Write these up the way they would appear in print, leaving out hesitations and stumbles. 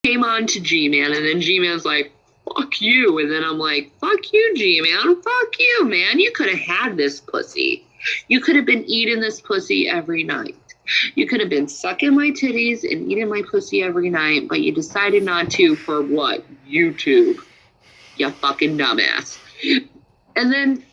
came on to G-Man, and then G-Man's like, fuck you. And then I'm like, fuck you, G-Man. Fuck you, man. You could have had this pussy. You could have been eating this pussy every night. You could have been sucking my titties and eating my pussy every night, but you decided not to for what? YouTube. You fucking dumbass. And then...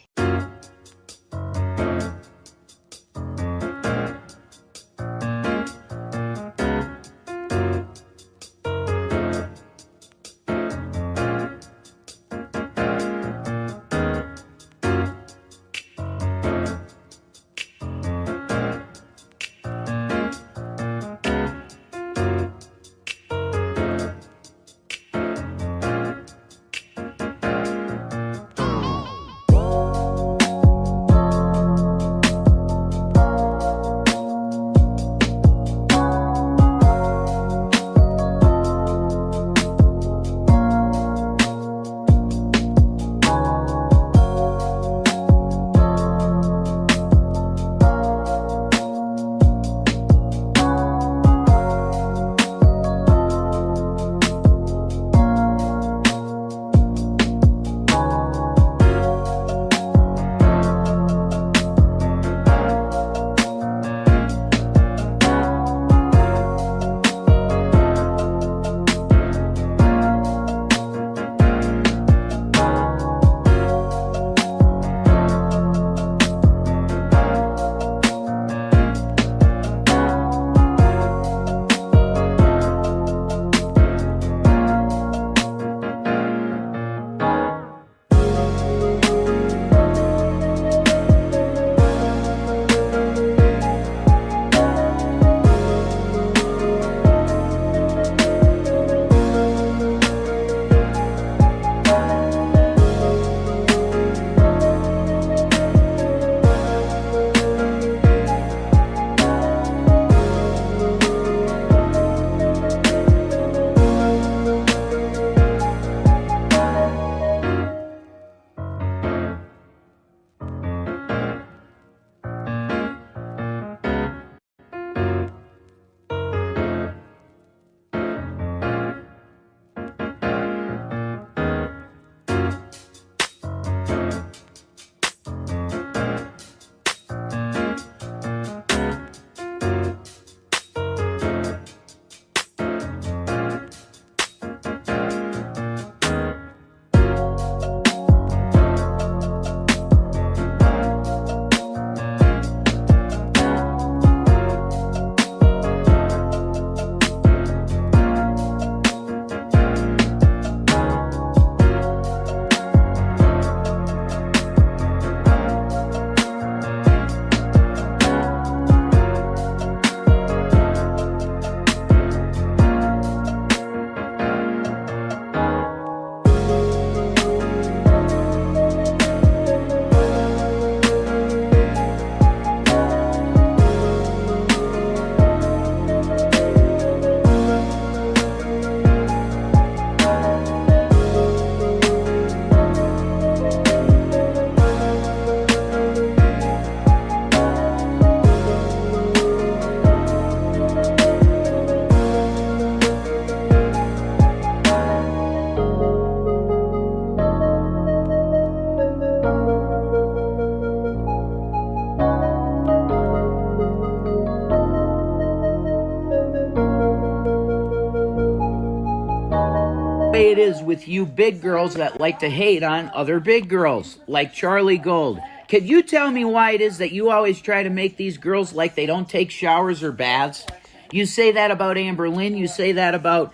It is with you big girls that like to hate on other big girls, like Charlie Gold. Could you tell me why it is that you always try to make these girls like they don't take showers or baths? You say that about Amber Lynn. You say that about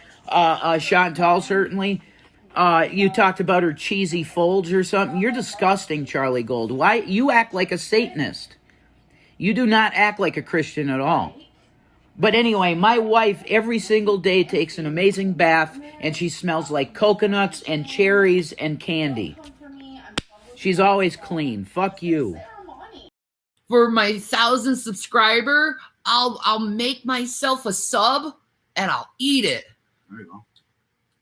Chantal, certainly. You talked about her cheesy folds or something. You're disgusting, Charlie Gold. Why? You act like a Satanist. You do not act like a Christian at all. But anyway, my wife every single day takes an amazing bath, and she smells like coconuts and cherries and candy. She's always clean. Fuck you. For my 1,000 subscriber, I'll make myself a sub and I'll eat it. There you go.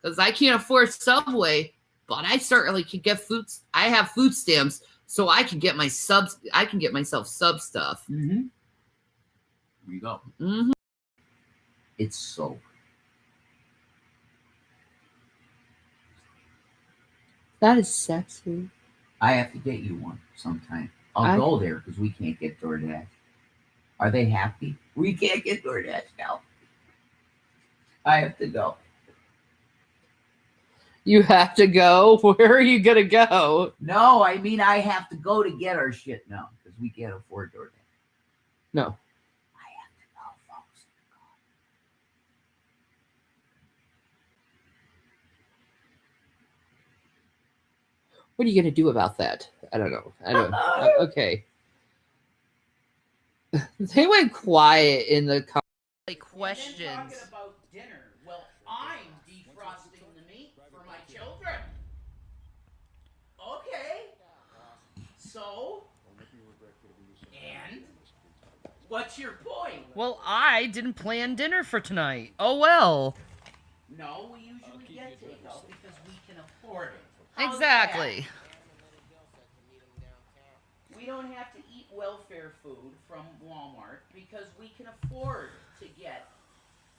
Because I can't afford Subway, but I certainly can get food. I have food stamps, so I can get my subs. I can get myself sub stuff. Mm-hmm. There you go. Mm-hmm. It's soap. That is sexy. I have to get you one sometime. I'll go there because we can't get DoorDash. Are they happy? We can't get DoorDash now. I have to go. You have to go? Where are you going to go? No, I mean I have to go to get our shit now because we can't afford DoorDash. No. I have to go, folks. What are you going to do about that? I don't know. Okay. They went quiet in the questions. Talking about dinner. Well, I'm defrosting the meat for my children. Okay. So, and what's your point? Well, I didn't plan dinner for tonight. Oh, well. No, we usually get takeout because we can afford it. How's Exactly. that? We don't have to eat welfare food from Walmart because we can afford to get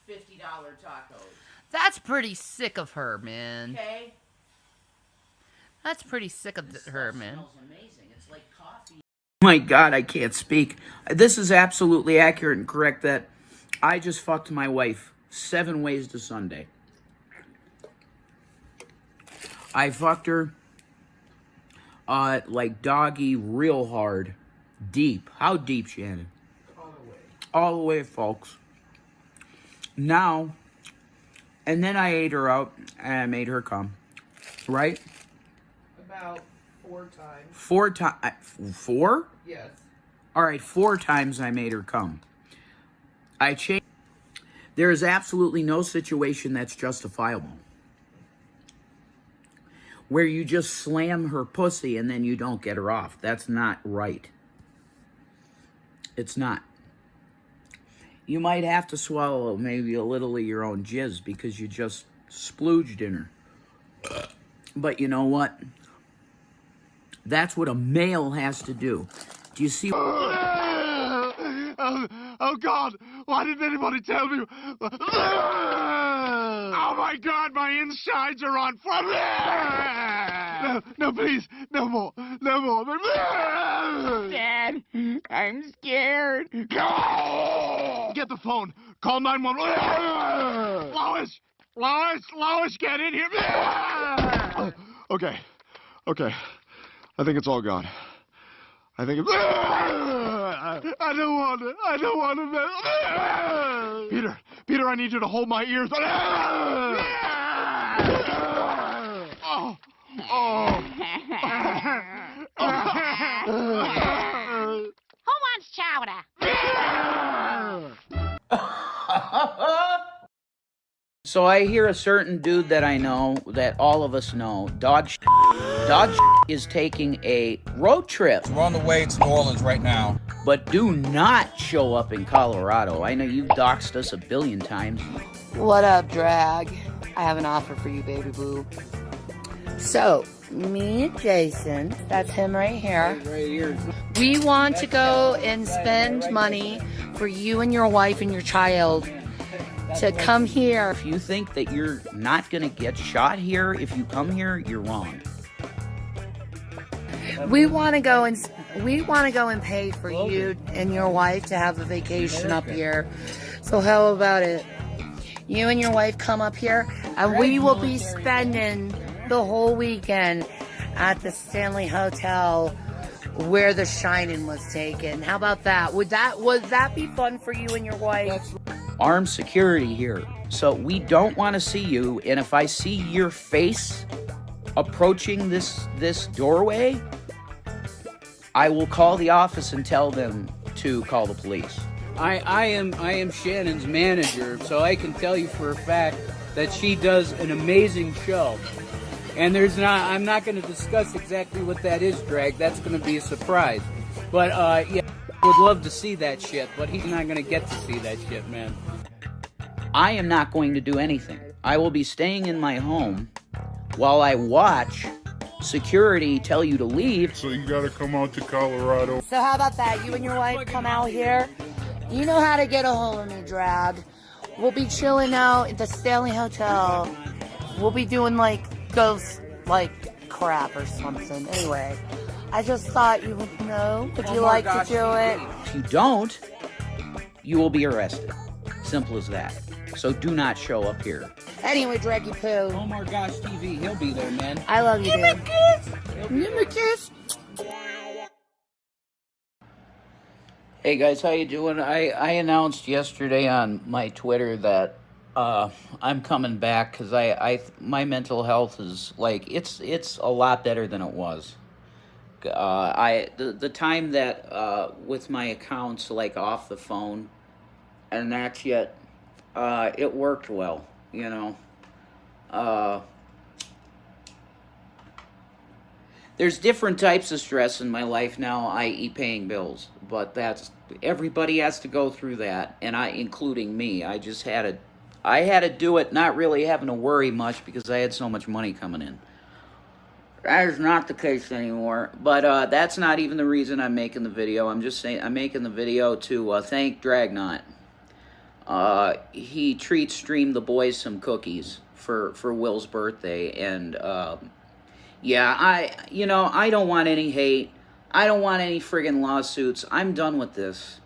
$50 tacos. That's pretty sick of her, man. Okay? That's pretty sick of her, man. Smells amazing. It's like coffee. My God, I can't speak. This is absolutely accurate and correct that I just fucked my wife 7 ways to Sunday. I fucked her like doggy real hard. Deep. How deep, Shannon? All the way. All the way, folks. Now, and then I ate her out and I made her come. Right? About 4 times. 4 times. 4? Yes. All right, 4 times I made her come. I changed. There is absolutely no situation that's justifiable where you just slam her pussy and then you don't get her off. That's not right. It's not. You might have to swallow maybe a little of your own jizz because you just splooged in her. But you know what? That's what a male has to do. Do you see? Oh God! Why didn't anybody tell me? Oh my God! My insides are on fire! No, please, no more, no more. Dad, I'm scared. Get the phone. Call 911. Lois, get in here. Okay. I think it's all gone. I think it's... I don't want to. Peter, I need you to hold my ears. Who wants chowder? So I hear a certain dude that I know, that all of us know, Dog is taking a road trip. We're on the way to New Orleans right now. But do not show up in Colorado. I know you've doxed us a billion times. What up, Drag? I have an offer for you, baby boo. So, me and Jason, that's him right here. Right here. We want to go and spend money for you and your wife and your child to come here. If you think that you're not going to get shot here, if you come here, you're wrong. We want to go and pay for you and your wife to have a vacation up here. So how about it? You and your wife come up here, and we will be spending the whole weekend at the Stanley Hotel where The Shining was taken. How about that? Would that be fun for you and your wife? Armed security here. So we don't want to see you, and if I see your face approaching this doorway, I will call the office and tell them to call the police. I am Shannon's manager, so I can tell you for a fact that she does an amazing show. And I'm not going to discuss exactly what that is, Drag. That's going to be a surprise. But yeah, I would love to see that shit, but he's not going to get to see that shit, man. I am not going to do anything. I will be staying in my home while I watch security tell you to leave. So you gotta come out to Colorado. So how about that? You and your wife come out here. You know how to get a hold of me, Drag. We'll be chilling out at the Stanley Hotel. We'll be doing ghost crap or something. Anyway, I just thought you would know. Would you like to do it? If you don't, you will be arrested. Simple as that. So do not show up here. Anyway, Draggy Poo. Oh my gosh, TV, he'll be there, man. I love you, dude. Give me a kiss. Hey guys, how you doing? I announced yesterday on my Twitter that I'm coming back because my mental health is like it's a lot better than it was. The time that with my accounts like off the phone, and that's yet it worked well, you know. There's different types of stress in my life now, i.e. paying bills, but that's everybody has to go through that, and including me. I had to do it, not really having to worry much because I had so much money coming in. That is not the case anymore, but that's not even the reason I'm making the video. I'm just saying I'm making the video to thank Dragnauct. He treats Stream the Boys some cookies for Will's birthday, and yeah, I don't want any hate. I don't want any friggin' lawsuits. I'm done with this.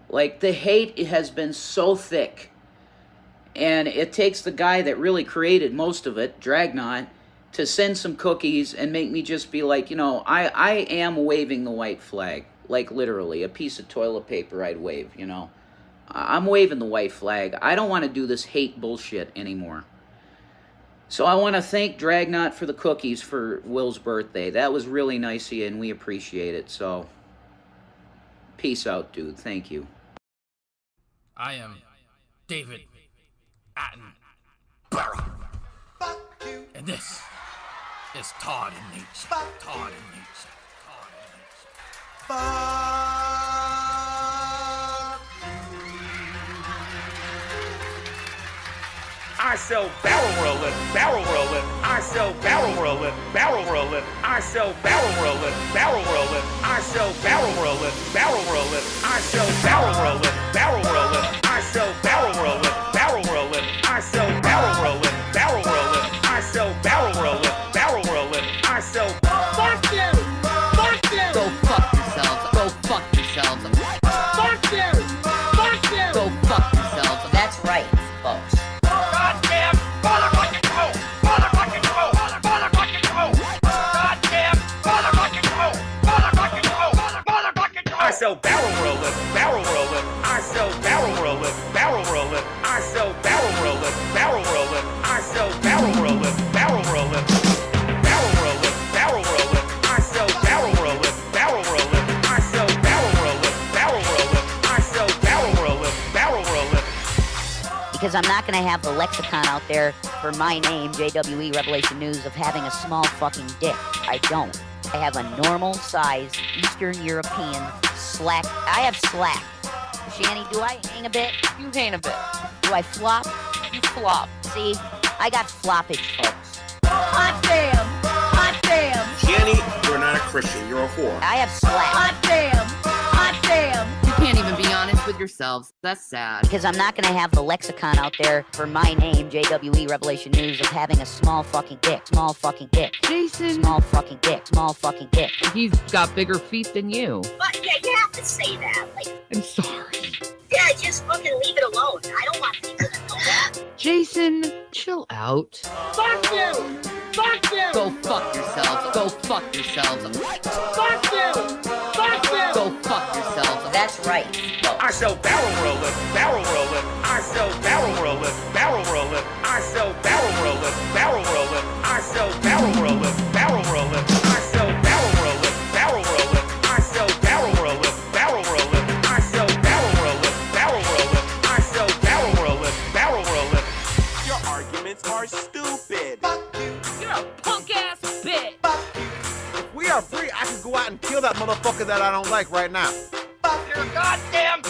Like, the hate has been so thick. And it takes the guy that really created most of it, Dragnauct, to send some cookies and make me just be like, you know, I am waving the white flag. Like, literally, a piece of toilet paper I'd wave, you know. I'm waving the white flag. I don't want to do this hate bullshit anymore. So I want to thank Dragnauct for the cookies for Will's birthday. That was really nice of you, and we appreciate it. So, peace out, dude. Thank you. I am David Attenborough. And this is Todd and Nature. Todd and Nature. Todd and Nature. I sell barrel rolling, barrel rolling. I sell barrel rolling, barrel rolling. I sell barrel rolling, barrel rolling. I sell barrel rolling, barrel rolling. I sell barrel rolling, barrel rolling. I sell barrel rolling, barrel rolling. I sell barrel rolling, barrel rolling. I sell barrel rolling, barrel rolling. I sell. Fuck you! Fuck you! Go fuck yourselves. Go fuck yourselves. Fuck you! Fuck you! Go fuck yourselves. That's right, folks. I sell barrel rolling, barrel rolling. I sell barrel rolling, barrel rolling. I sell barrel rolling, barrel rolling. I sell barrel rolling, barrel rolling. Barrel rolling, barrel rolling. I sell barrel rolling, barrel rolling. I sell barrel rolling, barrel rolling. I sell barrel rolling, barrel rolling. Because I'm not going to have the lexicon out there for my name, JWE Revelation News, of having a small fucking dick. I don't. I have a normal-sized Eastern European slack. I have slack. Shanny, do I hang a bit? You hang a bit. Do I flop? You flop. See? I got floppage, folks. Hot damn! Hot damn! Shanny, you're not a Christian. You're a whore. I have slack. Hot damn! Hot damn! You can't even be honest with yourselves. That's sad. Because I'm not going to have the lexicon out there for my name, JWE Revelation News, of having a small fucking dick. Small fucking dick. Jason! Small fucking dick. Small fucking dick. He's got bigger feet than you. But yeah, you have to say that. Like, I'm sorry. yeah, just fucking leave it alone. I don't want people to know that. Jason, chill out. Fuck you! Fuck you! Go fuck yourselves. Go fuck yourselves. Fuck you! Fuck you! Go fuck yourselves. That's right, folks. I sell barrel rolling, barrel rolling. I sell barrel rolling, barrel rolling. I sell barrel rolling, barrel rolling. I sell barrel rolling, barrel rolling. I sell barrel rolling, barrel rolling. I sell barrel rolling, barrel rolling. I sell barrel rolling, barrel rolling. I sell barrel rolling, barrel rolling. Your arguments are stupid. You're a punk-ass bitch! If we are free, I can go out and kill that motherfucker that I don't like right now. Fuck your goddamn.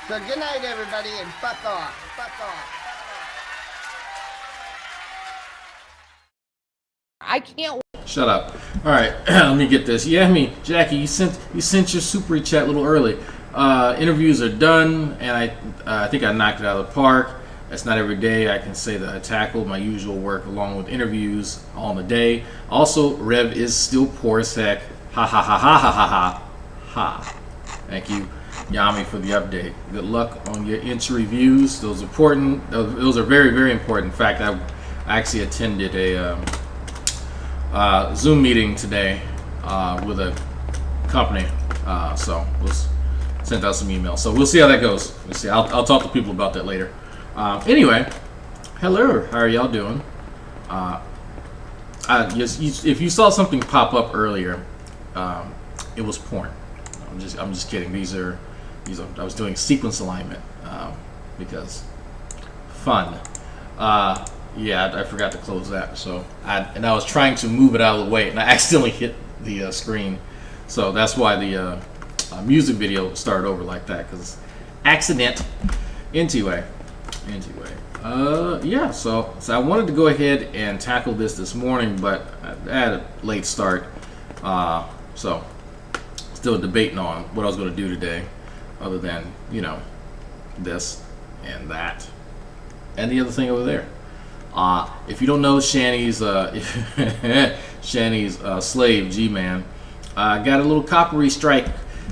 So good night, everybody, and fuck off. Fuck off. I can't. Shut up. All right, let me get this. Yeah, Jackie, you sent your super chat a little early. Interviews are done, and I think I knocked it out of the park. That's not every day I can say that I tackled my usual work along with interviews all in the day. Also, Rev is still poor as heck. Ha ha ha ha ha ha ha ha. Thank you, Yami, for the update. Good luck on your inch reviews. Those are important. Those are very, very important. In fact, I actually attended a Zoom meeting today with a company, so we'll send out some emails. So we'll see how that goes. We'll see. I'll talk to people about that later. Anyway, hello. How are y'all doing? If you saw something pop up earlier, it was porn. I'm just kidding. These are I was doing sequence alignment because fun. Yeah, I forgot to close that. So I was trying to move it out of the way, and I accidentally hit the screen. So that's why the music video started over like that, because accident. Anyway, yeah. So I wanted to go ahead and tackle this morning, but I had a late start. So still debating on what I was going to do today, other than this and that and the other thing over there. If you don't know Shanny's slave G-Man, got a little coppery strike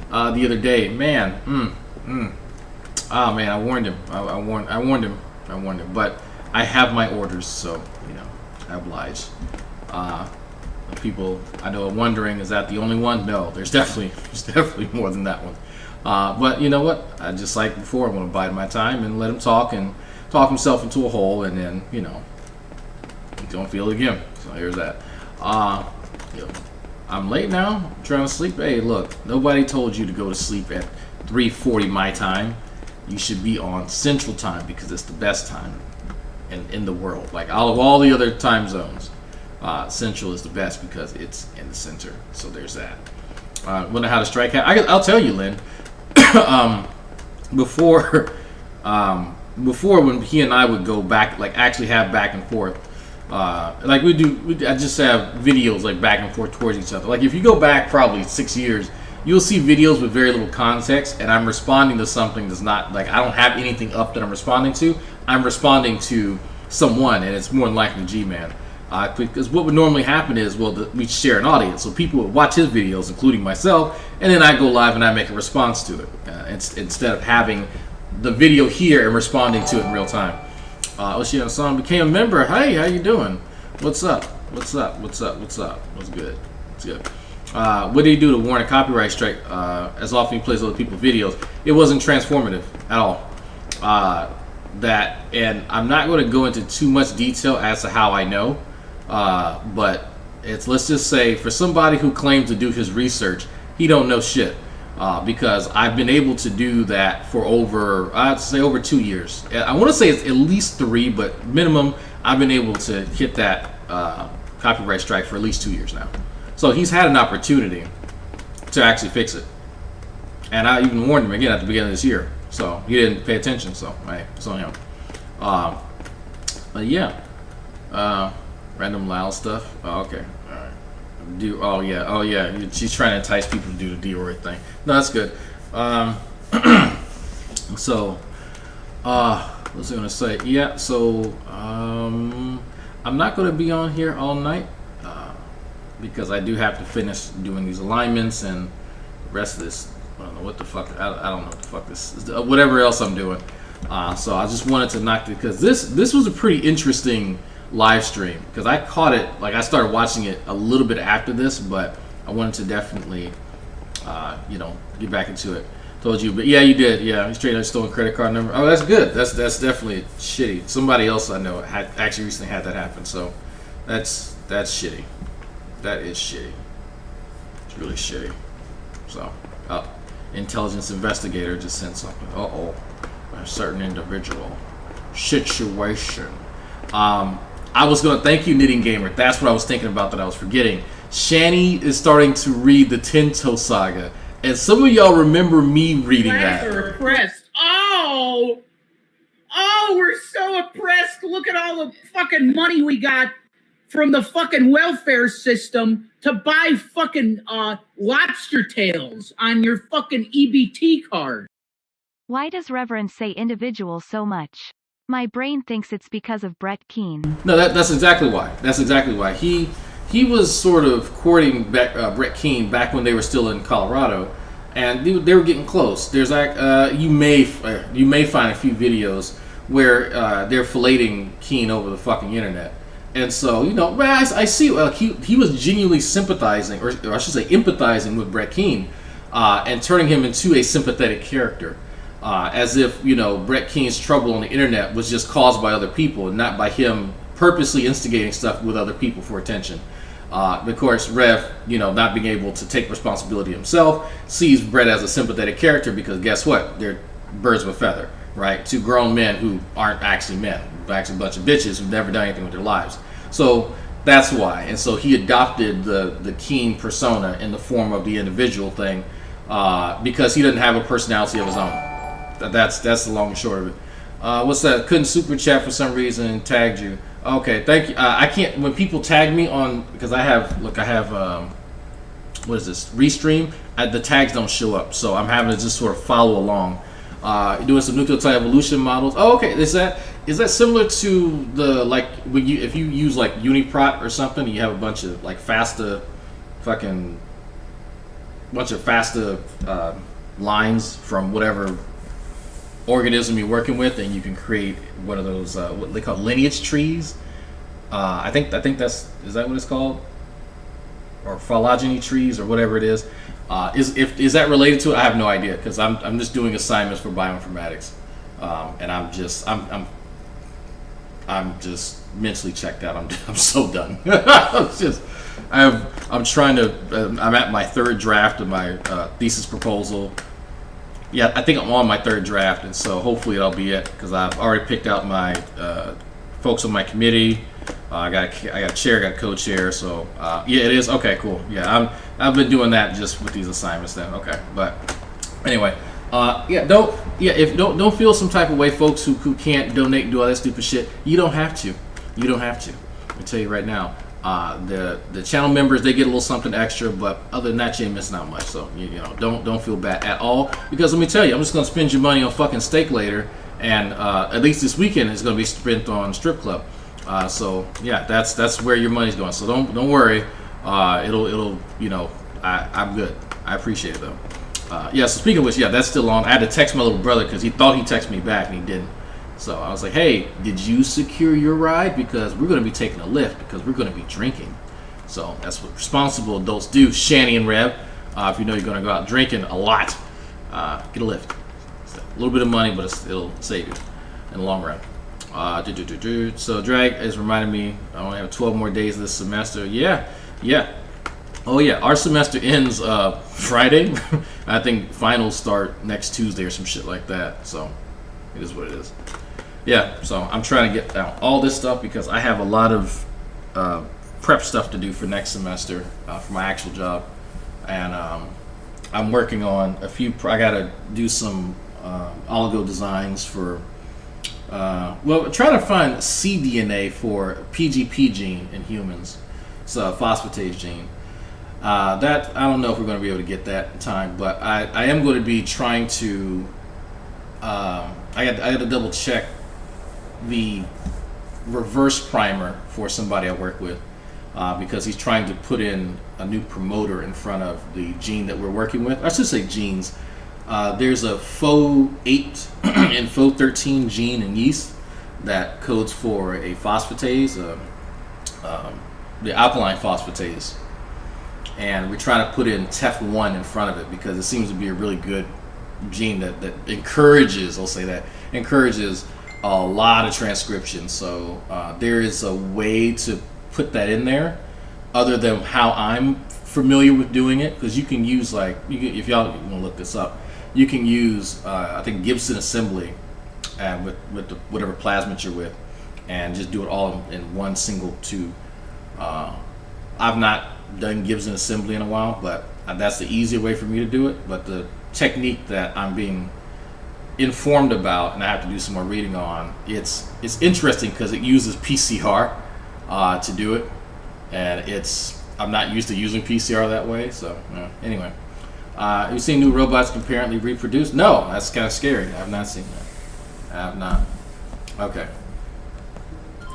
the other day. Man, oh man, I warned him. I warned him. But I have my orders, so I oblige. People I know are wondering, is that the only one? No, there's definitely more than that one. But you know what? I just like before, I'm going to bide my time and let him talk himself into a hole, and then don't feel it again. So here's that. I'm late now. I'm trying to sleep. Hey, look, nobody told you to go to sleep at 3:40 my time. You should be on Central Time because it's the best time in the world. Like out of all the other time zones, Central is the best because it's in the center. So there's that. Wonder how to strike out. I'll tell you, Lynn. Before when he and I would go back, like actually have back and forth. Like I just have videos like back and forth towards each other. Like if you go back probably 6 years, you'll see videos with very little context, and I'm responding to something that's not like I don't have anything up that I'm responding to. I'm responding to someone, and it's more than likely G-Man. Because what would normally happen is, we share an audience, so people would watch his videos, including myself, and then I go live and I make a response to it instead of having the video here and responding to it in real time. Ocean became a member. Hey, how you doing? What's up? What's good? What's good? What did he do to warrant a copyright strike? As often he plays other people's videos, it wasn't transformative at all. And I'm not going to go into too much detail as to how I know, but let's just say for somebody who claims to do his research, he don't know shit. Because I've been able to do that for I'd say over 2 years. I want to say it's at least 3, but minimum, I've been able to hit that copyright strike for at least 2 years now. So he's had an opportunity to actually fix it. And I even warned him again at the beginning of this year. So he didn't pay attention, so hey, it's on him. But yeah. Random loud stuff. Oh, okay. Oh yeah. She's trying to entice people to do the D-Roy thing. No, that's good. So, what was I gonna say? Yeah. So, I'm not gonna be on here all night because I do have to finish doing these alignments and the rest of this. I don't know what the fuck. I don't know what the fuck this is. Whatever else I'm doing. So I just wanted to knock it because this was a pretty interesting live stream because I caught it, like I started watching it a little bit after this, but I wanted to definitely get back into it. Told you, but yeah, you did. Yeah, straight up stolen credit card number. Oh, that's good. That's definitely shitty. Somebody else I know had actually recently had that happen, so that's shitty. That is shitty. It's really shitty. So intelligence investigator just sent something. A certain individual situation. I was going to thank you, Knitting Gamer. That's what I was thinking about that I was forgetting. Shanny is starting to read the Tento Saga. And some of y'all remember me reading that. Repressed. Oh! Oh, we're so oppressed. Look at all the fucking money we got from the fucking welfare system to buy fucking lobster tails on your fucking EBT card. Why does Reverend say individual so much? My brain thinks it's because of Brett Keane. No, that's exactly why. That's exactly why. He was sort of courting Brett Keane back when they were still in Colorado, and they were getting close. There's you may find a few videos where they're filleting Keane over the fucking internet. And so, I see he was genuinely sympathizing, or I should say empathizing with Brett Keane, and turning him into a sympathetic character. As if, Brett Keane's trouble on the internet was just caused by other people and not by him purposely instigating stuff with other people for attention. Of course, Rev, not being able to take responsibility himself, sees Brett as a sympathetic character because guess what? They're birds of a feather, right? Two grown men who aren't actually men, actually a bunch of bitches who've never done anything with their lives. So that's why. And so he adopted the Keane persona in the form of the individual thing because he doesn't have a personality of his own. That's the long and short of it. What's that? Couldn't super chat for some reason and tagged you. Okay, thank you. I can't, when people tag me on, because I have what is this? Restream. The tags don't show up, so I'm having to just sort of follow along. Doing some nucleotide evolution models. Oh, okay. Is that similar to the if you use like Uniprot or something, you have a bunch of like FASTA lines from whatever organism you're working with, and you can create one of those what they call lineage trees. I think is that what it's called, or phylogeny trees or whatever it is. Is that related to it? I have no idea because I'm just doing assignments for bioinformatics, and I'm just mentally checked out. I'm so done. I'm trying to. I'm at my third draft of my thesis proposal. Yeah, I think I'm on my third draft, and so hopefully that'll be it because I've already picked out my folks on my committee. I got a chair, got a co-chair, so yeah, it is okay. Cool. Yeah, I've been doing that just with these assignments. Then okay, but anyway, don't feel some type of way, folks who can't donate and do all that stupid shit. You don't have to. You don't have to. I'll tell you right now. The channel members, they get a little something extra, but other than that, you ain't missing out much. So don't feel bad at all, because let me tell you, I'm just gonna spend your money on fucking steak later, and at least this weekend is gonna be spent on strip club. So yeah, that's where your money's going. So don't worry. It'll I'm good. I appreciate it though. Yeah. So speaking of which, yeah, that's still on. I had to text my little brother because he thought he texted me back and he didn't. So I was like, hey, did you secure your ride? Because we're going to be taking a lift because we're going to be drinking. So that's what responsible adults do. Shanny and Rev, if you know you're going to go out drinking a lot, get a lift. It's a little bit of money, but it'll save you in the long run. So Drag is reminding me I only have 12 more days this semester. Yeah. Oh yeah, our semester ends Friday. I think finals start next Tuesday or some shit like that. So it is what it is. Yeah, so I'm trying to get out all this stuff because I have a lot of prep stuff to do for next semester for my actual job, and I'm working on a few. I gotta do some oligo designs for. Trying to find cDNA for PGP gene in humans. It's a phosphatase gene. That I don't know if we're going to be able to get that in time, but I am going to be trying to. I had to double check the reverse primer for somebody I work with because he's trying to put in a new promoter in front of the gene that we're working with. I should say genes. There's a Fo8 and Fo13 gene in yeast that codes for a phosphatase, the alkaline phosphatase. And we're trying to put in TEF1 in front of it because it seems to be a really good gene that encourages, I'll say that, encourages a lot of transcription. So there is a way to put that in there other than how I'm familiar with doing it, because you can use if y'all want to look this up, you can use I think Gibson assembly with whatever plasmid you're with and just do it all in one single tube. I've not done Gibson assembly in a while, but that's the easier way for me to do it. But the technique that I'm being informed about, and I have to do some more reading on. It's interesting because it uses PCR to do it, and I'm not used to using PCR that way. So anyway, you've seen new robots can apparently reproduce? No, that's kind of scary. I have not seen that. I have not. Okay.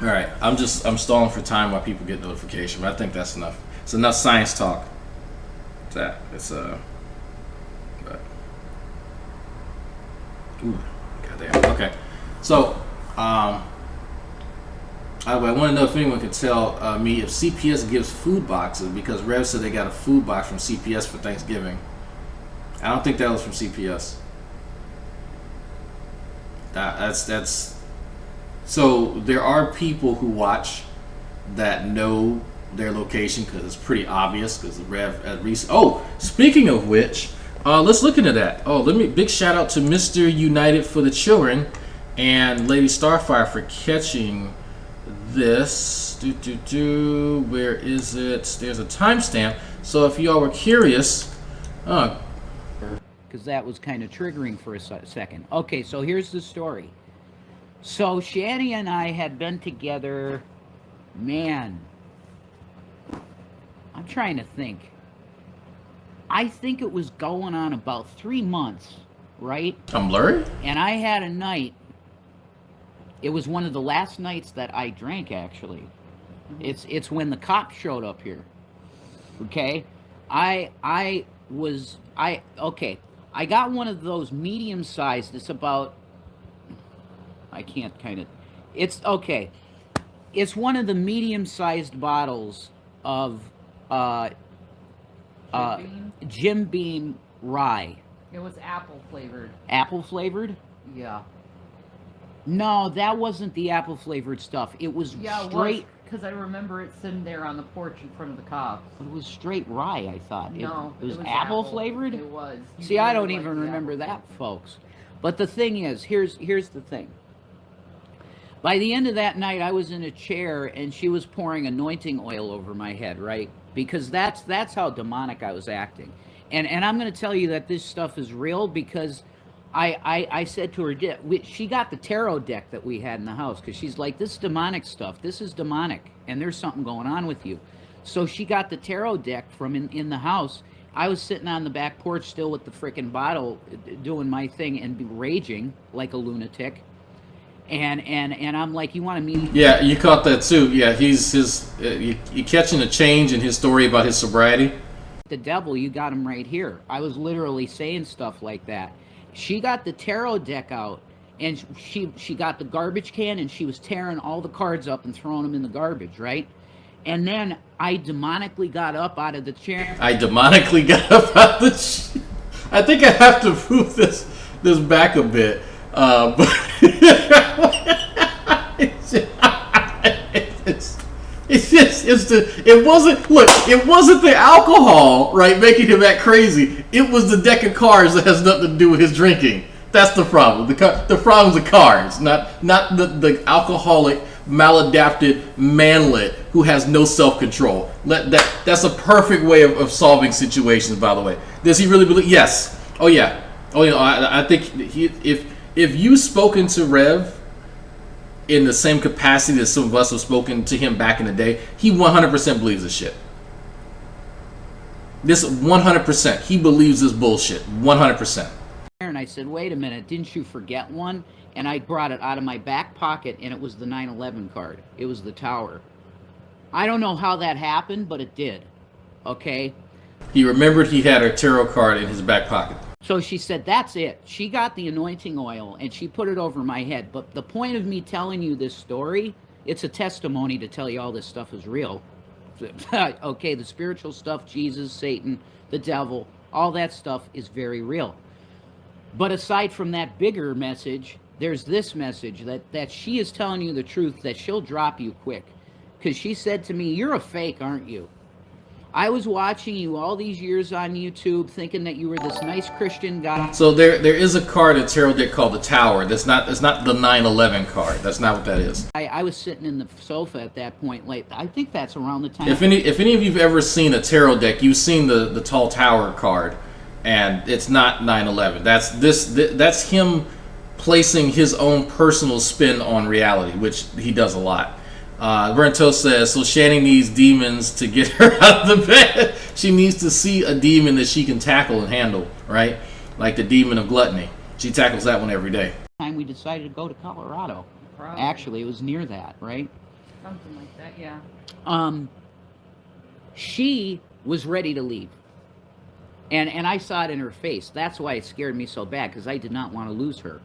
All right. I'm stalling for time while people get notification, but I think that's enough. It's enough science talk. Ooh, goddamn. Okay, so I want to know if anyone can tell me if CPS gives food boxes, because Rev said they got a food box from CPS for Thanksgiving. I don't think that was from CPS. That's. So there are people who watch that know their location because it's pretty obvious because the Rev at recent. Oh, speaking of which. Let's look into that. Big shout out to Mr. United for the Children and Lady Starfire for catching this. Where is it? There's a timestamp. So if y'all were curious, because that was kind of triggering for a second. Okay, so here's the story. So Shani and I had been together, man, I'm trying to think. I think it was going on about 3 months, right? I'm blurry? And I had a night. It was one of the last nights that I drank, actually. It's when the cops showed up here. Okay? I got one of those medium-sized. It's about, it's okay. It's one of the medium-sized bottles of Jim Beam rye. It was apple flavored. Apple flavored? Yeah. No, that wasn't the apple flavored stuff. It was straight. Because I remember it sitting there on the porch in front of the cops. It was straight rye, I thought. No, it was apple flavored? It was. See, I don't even remember that, folks. But the thing is, here's the thing. By the end of that night, I was in a chair and she was pouring anointing oil over my head, right? Because that's how demonic I was acting. And I'm going to tell you that this stuff is real because I said to her, she got the tarot deck that we had in the house because she's like, this demonic stuff, this is demonic and there's something going on with you. So she got the tarot deck from in the house. I was sitting on the back porch still with the frickin' bottle doing my thing and raging like a lunatic. And I'm like, you want to meet? Yeah, you caught that too. Yeah, you catching a change in his story about his sobriety. The devil, you got him right here. I was literally saying stuff like that. She got the tarot deck out, and she got the garbage can, and she was tearing all the cards up and throwing them in the garbage, right? And then I demonically got up out of the chair. I think I have to move this back a bit. But it wasn't the alcohol, right, making him act crazy. It was the deck of cards that has nothing to do with his drinking. That's the problem. The problem's the cards, not the alcoholic, maladapted manlet who has no self-control. That's a perfect way of solving situations, by the way. Does he really believe? Yes. Oh yeah. Oh yeah. I think if you've spoken to Rev in the same capacity that some of us have spoken to him back in the day, he 100% believes this shit. This 100%. He believes this bullshit. 100%. And I said, wait a minute, didn't you forget one? And I brought it out of my back pocket, and it was the 9/11 card. It was the tower. I don't know how that happened, but it did. Okay? He remembered he had a tarot card in his back pocket. So she said, that's it. She got the anointing oil, and she put it over my head. But the point of me telling you this story, it's a testimony to tell you all this stuff is real. Okay, the spiritual stuff, Jesus, Satan, the devil, all that stuff is very real. But aside from that bigger message, there's this message that she is telling you the truth, that she'll drop you quick. Because she said to me, you're a fake, aren't you? I was watching you all these years on YouTube thinking that you were this nice Christian guy. So there is a card in tarot deck called the Tower. It's not the 9/11 card. That's not what that is. I was sitting in the sofa at that point late. I think that's around the time. If any of you've ever seen a tarot deck, you've seen the tall tower card, and it's not 9/11. That's him placing his own personal spin on reality, which he does a lot. Brento says, so Shannon needs demons to get her out of the bed. She needs to see a demon that she can tackle and handle, right? Like the demon of gluttony. She tackles that one every day. Time we decided to go to Colorado. Probably. Actually, it was near that, right? Something like that, yeah. She was ready to leave. And I saw it in her face. That's why it scared me so bad, because I did not want to lose her.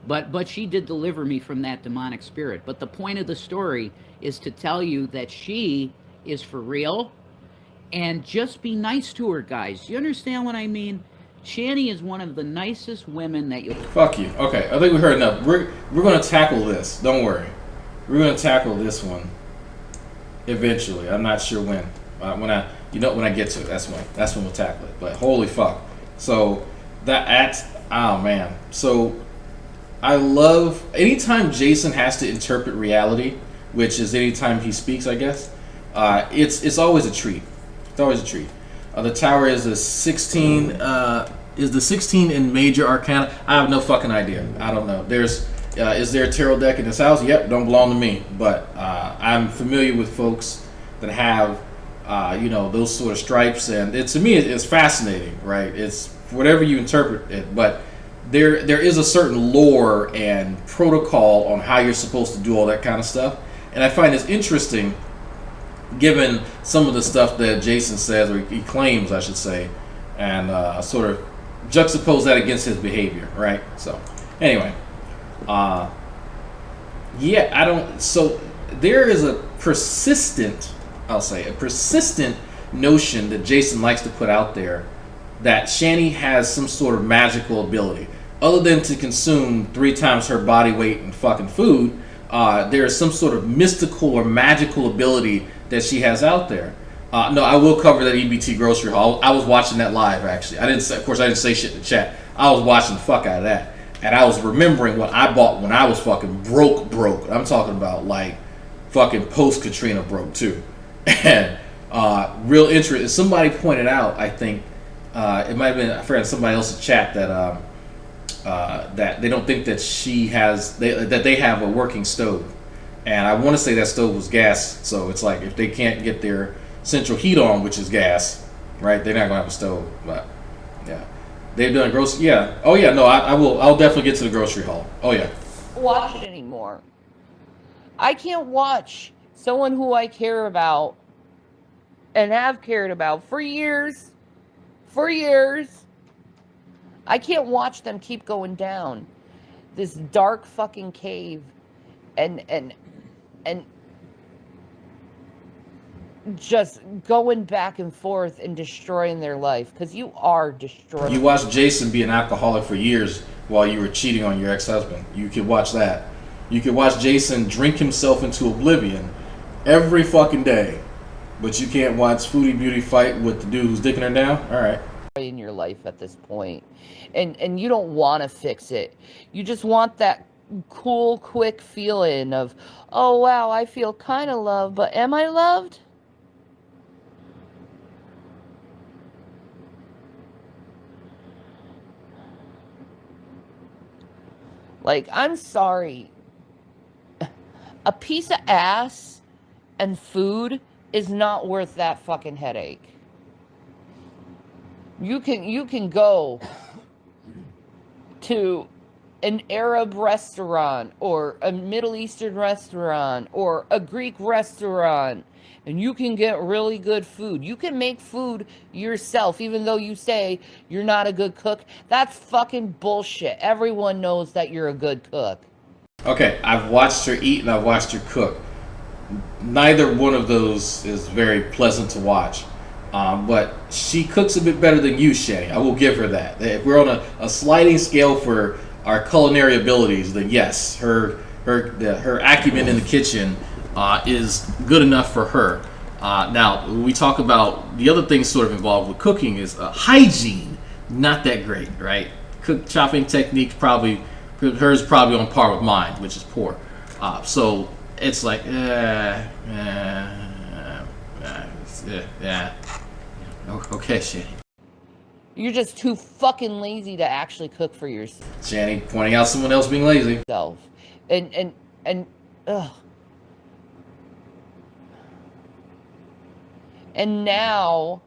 But she did deliver me from that demonic spirit. But the point of the story is to tell you that she is for real, and just be nice to her, guys. You understand what I mean? Shani is one of the nicest women that you... Fuck you. Okay, I think we heard enough. We're going to tackle this. Don't worry. We're going to tackle this one eventually. I'm not sure when. When I get to it, that's when we'll tackle it. But holy fuck. So oh man. So I love anytime Jason has to interpret reality, which is anytime he speaks, I guess. It's always a treat. It's always a treat. The tower is a 16. Is the 16 in major arcana? I have no fucking idea. I don't know. Is there a tarot deck in this house? Yep, don't belong to me. But I'm familiar with folks that have those sort of stripes, and to me it's fascinating, right? It's whatever you interpret it, but there is a certain lore and protocol on how you're supposed to do all that kind of stuff, and I find this interesting given some of the stuff that Jason says, or he claims I should say, and sort of juxtapose that against his behavior, right? So anyway, so there is a persistent notion that Jason likes to put out there that Shani has some sort of magical ability. Other than to consume 3 times her body weight in fucking food, there is some sort of mystical or magical ability that she has out there. No, I will cover that EBT grocery haul. I was watching that live, actually. I didn't say shit in the chat. I was watching the fuck out of that. And I was remembering what I bought when I was fucking broke. I'm talking about like fucking post-Katrina broke too. And real interest. Somebody pointed out, I think, it might have been, I forgot, somebody else's chat that that they don't think that that they have a working stove. And I want to say that stove was gas, so it's like if they can't get their central heat on, which is gas, right? They're not gonna have a stove. But yeah, they've done grocery. Yeah. Oh yeah. No, I will. I'll definitely get to the grocery haul. Oh yeah. Watch it anymore. I can't watch someone who I care about and have cared about for years. I can't watch them keep going down this dark fucking cave and just going back and forth and destroying their life, because you are destroying. You watched Jason be an alcoholic for years while you were cheating on your ex-husband. You could watch that. You could watch Jason drink himself into oblivion every fucking day, but you can't watch Foodie Beauty fight with the dude who's dicking her down? All right. In your life at this point, and you don't want to fix it. You just want that cool, quick feeling of, oh wow, I feel kind of loved, but am I loved? Like, I'm sorry. A piece of ass and food is not worth that fucking headache. You can go to an Arab restaurant or a Middle Eastern restaurant or a Greek restaurant, and you can get really good food. You can make food yourself, even though you say you're not a good cook. That's fucking bullshit. Everyone knows that you're a good cook. Okay, I've watched her eat and I've watched her cook. Neither one of those is very pleasant to watch. But she cooks a bit better than you, Shani. I will give her that. If we're on a sliding scale for our culinary abilities, then yes, her acumen in the kitchen is good enough for her. Now, when we talk about the other things sort of involved with cooking is hygiene, not that great, right? Chopping techniques hers probably on par with mine, which is poor. So it's like, Okay, shit. You're just too fucking lazy to actually cook for yourself. Shanny pointing out someone else being lazy. And ugh. And now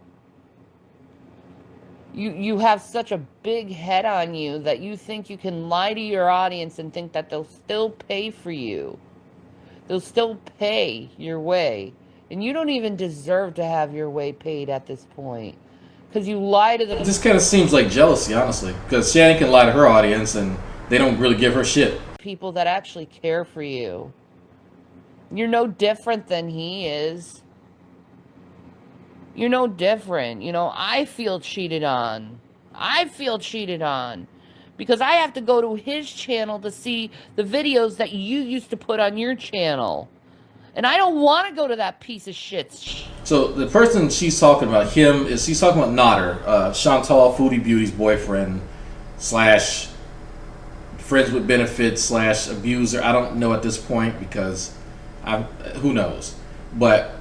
you have such a big head on you that you think you can lie to your audience and think that they'll still pay for you. They'll still pay your way. And you don't even deserve to have your way paid at this point. Because you lie to them. It just kind of seems like jealousy, honestly. Because Shanny can lie to her audience and they don't really give her shit. People that actually care for you. You're no different than he is. You're no different. You know, I feel cheated on. I feel cheated on. Because I have to go to his channel to see the videos that you used to put on your channel. And I don't want to go to that piece of shit. So the person she's talking about, she's talking about Nodder, Chantal Foodie Beauty's boyfriend / friends with benefits / abuser. I don't know at this point because who knows. But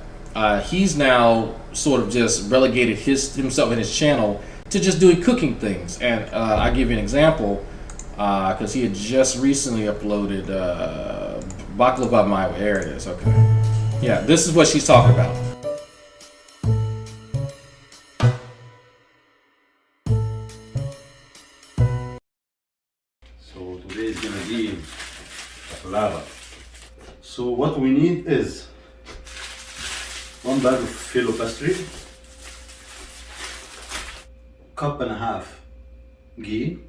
he's now sort of just relegated himself and his channel to just doing cooking things. And I'll give you an example because he had just recently uploaded Baklava My Way. There it is. Okay. Yeah, this is what she's talking about. So today is gonna be baklava. So what we need is 1 bag of filo pastry, cup and a half ghee,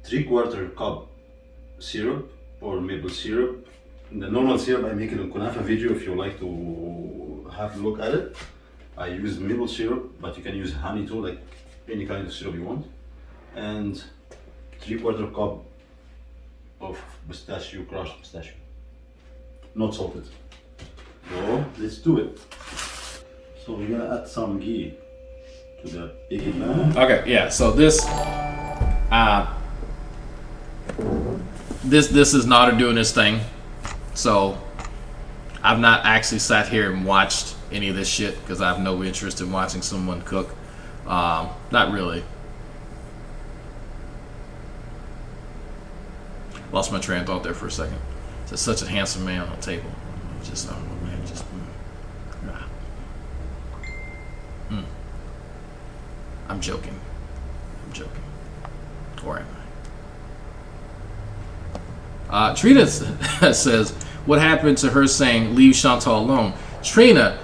3/4 cup syrup or maple syrup. The normal syrup I make in a kunafa video if you like to have a look at it. I use maple syrup, but you can use honey too, like any kind of syrup you want. And 3/4 cup of pistachio, crushed pistachio, not salted. So let's do it. So we're gonna add some ghee to the baking pan. Okay, yeah. So this is Nodder doing his thing. So I've not actually sat here and watched any of this shit because I have no interest in watching someone cook. Not really. Lost my train of thought there for a second. There's such a handsome man on the table. Just, man, just. I'm joking. Or am I? Trina says, what happened to her saying, leave Chantal alone? Trina,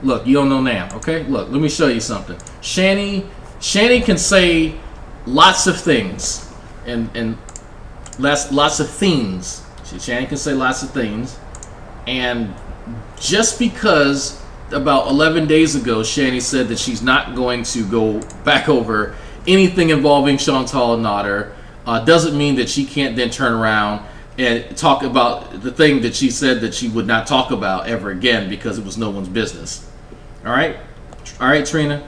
look, you don't know now, okay? Look, let me show you something. Shanny can say lots of things. And lots of things. Shanny can say lots of things. And just because about 11 days ago, Shanny said that she's not going to go back over anything involving Chantal and Nodder, doesn't mean that she can't then turn around and talk about the thing that she said that she would not talk about ever again because it was no one's business. All right, Trina.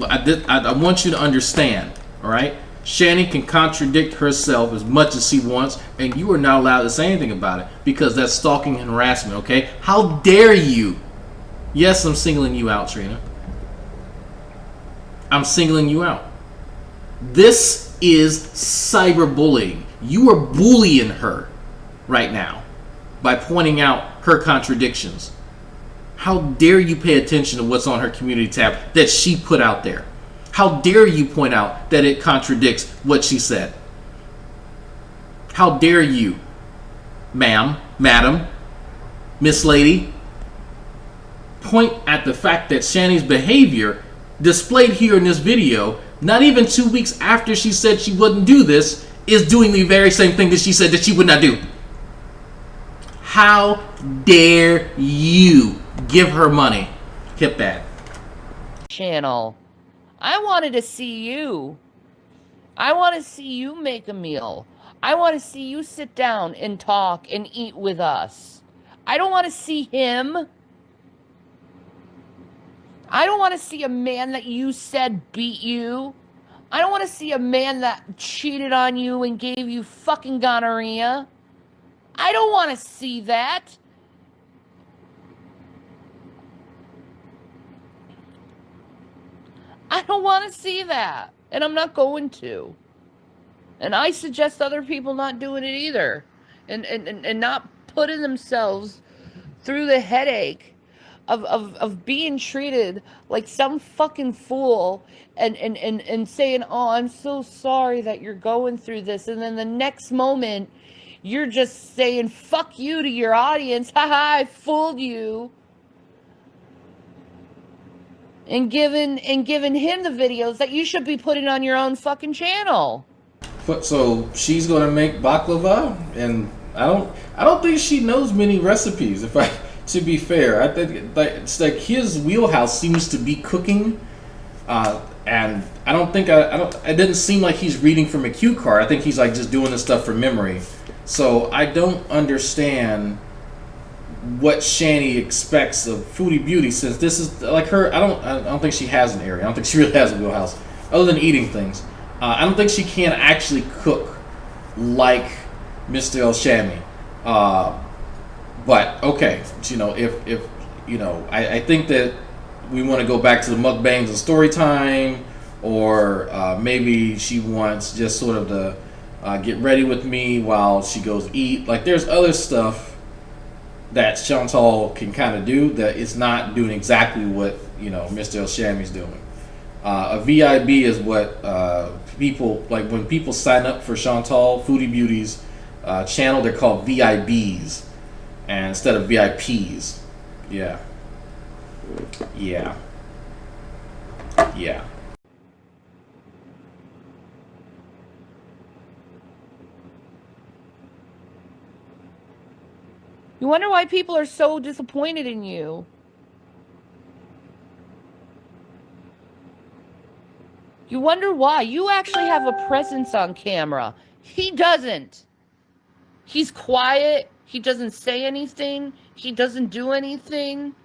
I want you to understand. All right, Shanny can contradict herself as much as she wants, and you are not allowed to say anything about it because that's stalking and harassment. Okay? How dare you? Yes, I'm singling you out, Trina. I'm singling you out. This is cyberbullying. You are bullying her right now by pointing out her contradictions. How dare you pay attention to what's on her community tab that she put out there? How dare you point out that it contradicts what she said? How dare you, ma'am, madam, miss lady, point at the fact that Shanny's behavior displayed here in this video, not even 2 weeks after she said she wouldn't do this, is doing the very same thing that she said that she would not do. How dare you give her money? Hit that. Channel. I wanted to see you. I want to see you make a meal. I want to see you sit down and talk and eat with us. I don't want to see him. I don't want to see a man that you said beat you. I don't want to see a man that cheated on you and gave you fucking gonorrhea. I don't want to see that. I don't want to see that. And I'm not going to. And I suggest other people not doing it either. And not putting themselves through the headache of being treated like some fucking fool and saying, oh, I'm so sorry that you're going through this. And then the next moment, you're just saying, fuck you to your audience. Haha, I fooled you. And giving him the videos that you should be putting on your own fucking channel. So she's gonna make baklava, and I don't think she knows many recipes. To be fair, I think it's like his wheelhouse seems to be cooking, and I don't think it didn't seem like he's reading from a cue card. I think he's like just doing this stuff from memory. So I don't understand what Shani expects of Foodie Beauty, since this is like her. I don't think she has an area. I don't think she really has a wheelhouse other than eating things. I don't think she can actually cook like Mr. El Shami. But okay, you know, if you know, I think that we want to go back to the mukbangs and story time, or maybe she wants just sort of the get ready with me while she goes eat. Like, there's other stuff that Chantal can kind of do that is not doing exactly what, you know, Mr. El Shami's doing. A VIB is what people, like when people sign up for Chantal Foodie Beauty's channel, they're called VIBs and instead of VIPs. Yeah. You wonder why people are so disappointed in you. You wonder why. You actually have a presence on camera. He doesn't. He's quiet. He doesn't say anything. He doesn't do anything.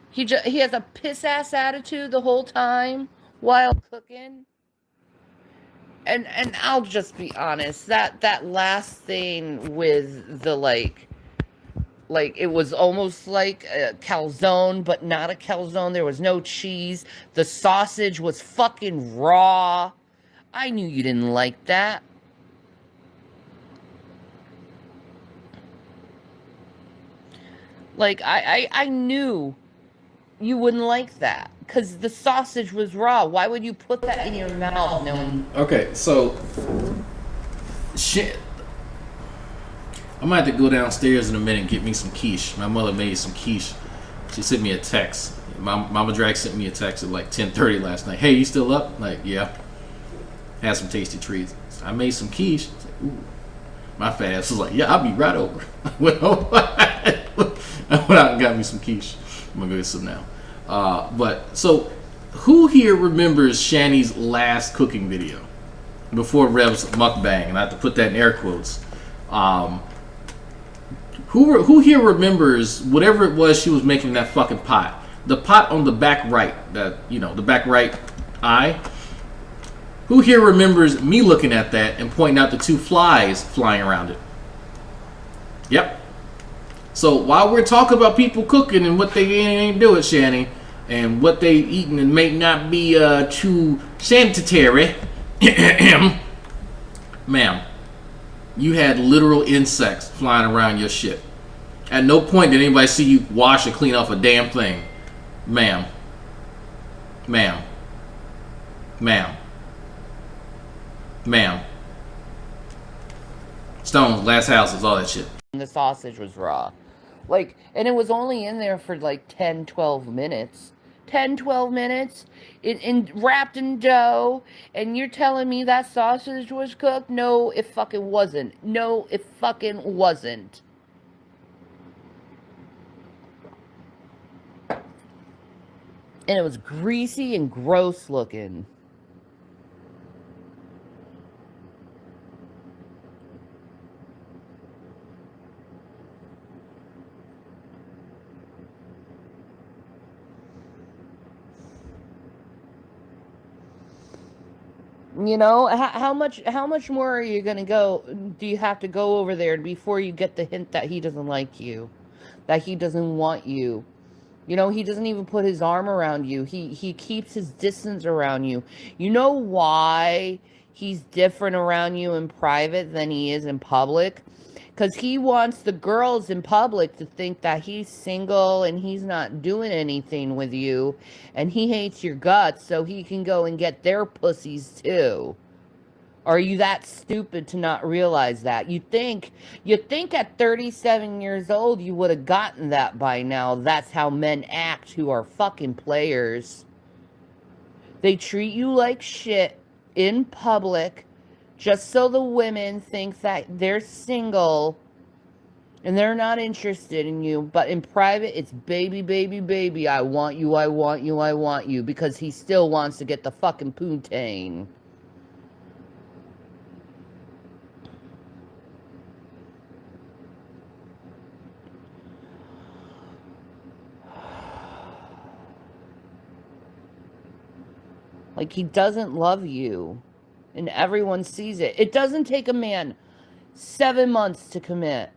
He has a piss-ass attitude the whole time while cooking. And I'll just be honest. That last thing with the like it was almost like a calzone, but not a calzone. There was no cheese. The sausage was fucking raw. I knew you didn't like that. Like, I knew you wouldn't like that. Because the sausage was raw. Why would you put that in your mouth knowing... Okay, so... Shit. I'm gonna have to go downstairs in a minute and get me some quiche. My mother made some quiche. She sent me a text. Mama Drag sent me a text at like 10:30 last night. Hey, you still up? Like, yeah. Had some tasty treats. I made some quiche. Like, ooh. My fat ass was like, yeah, I'll be right over. I went out and got me some quiche. I'm gonna go get some now. But so, who here remembers Shani's last cooking video before Rev's mukbang? And I have to put that in air quotes. Who here remembers whatever it was she was making in that fucking pot? The pot on the back right, that, you know, the back right eye. Who here remembers me looking at that and pointing out the two flies flying around it? Yep. So while we're talking about people cooking and what they ain't doing, Shani, and what they eating and may not be too sanitary, ma'am, you had literal insects flying around your shit. At no point did anybody see you wash and clean off a damn thing. Ma'am. Ma'am. Ma'am. Ma'am. Stones, glass houses, all that shit. The sausage was raw. Like, and it was only in there for like 10, 12 minutes. 10, 12 minutes wrapped in dough, and you're telling me that sausage was cooked? No, it fucking wasn't. No, it fucking wasn't. And it was greasy and gross looking. You know, how much more are you gonna go? Do you have to go over there before you get the hint that he doesn't like you, that he doesn't want you, You know, he doesn't even put his arm around you. He keeps his distance around you. You know why he's different around you in private than he is in public? Because he wants the girls in public to think that he's single and he's not doing anything with you. And he hates your guts so he can go and get their pussies too. Are you that stupid to not realize that? You think at 37 years old you would have gotten that by now. That's how men act who are fucking players. They treat you like shit in public just so the women think that they're single and they're not interested in you. But in private, it's baby, baby, baby. I want you, I want you, I want you. Because he still wants to get the fucking poontang. Like, he doesn't love you. And everyone sees it. It doesn't take a man 7 months to commit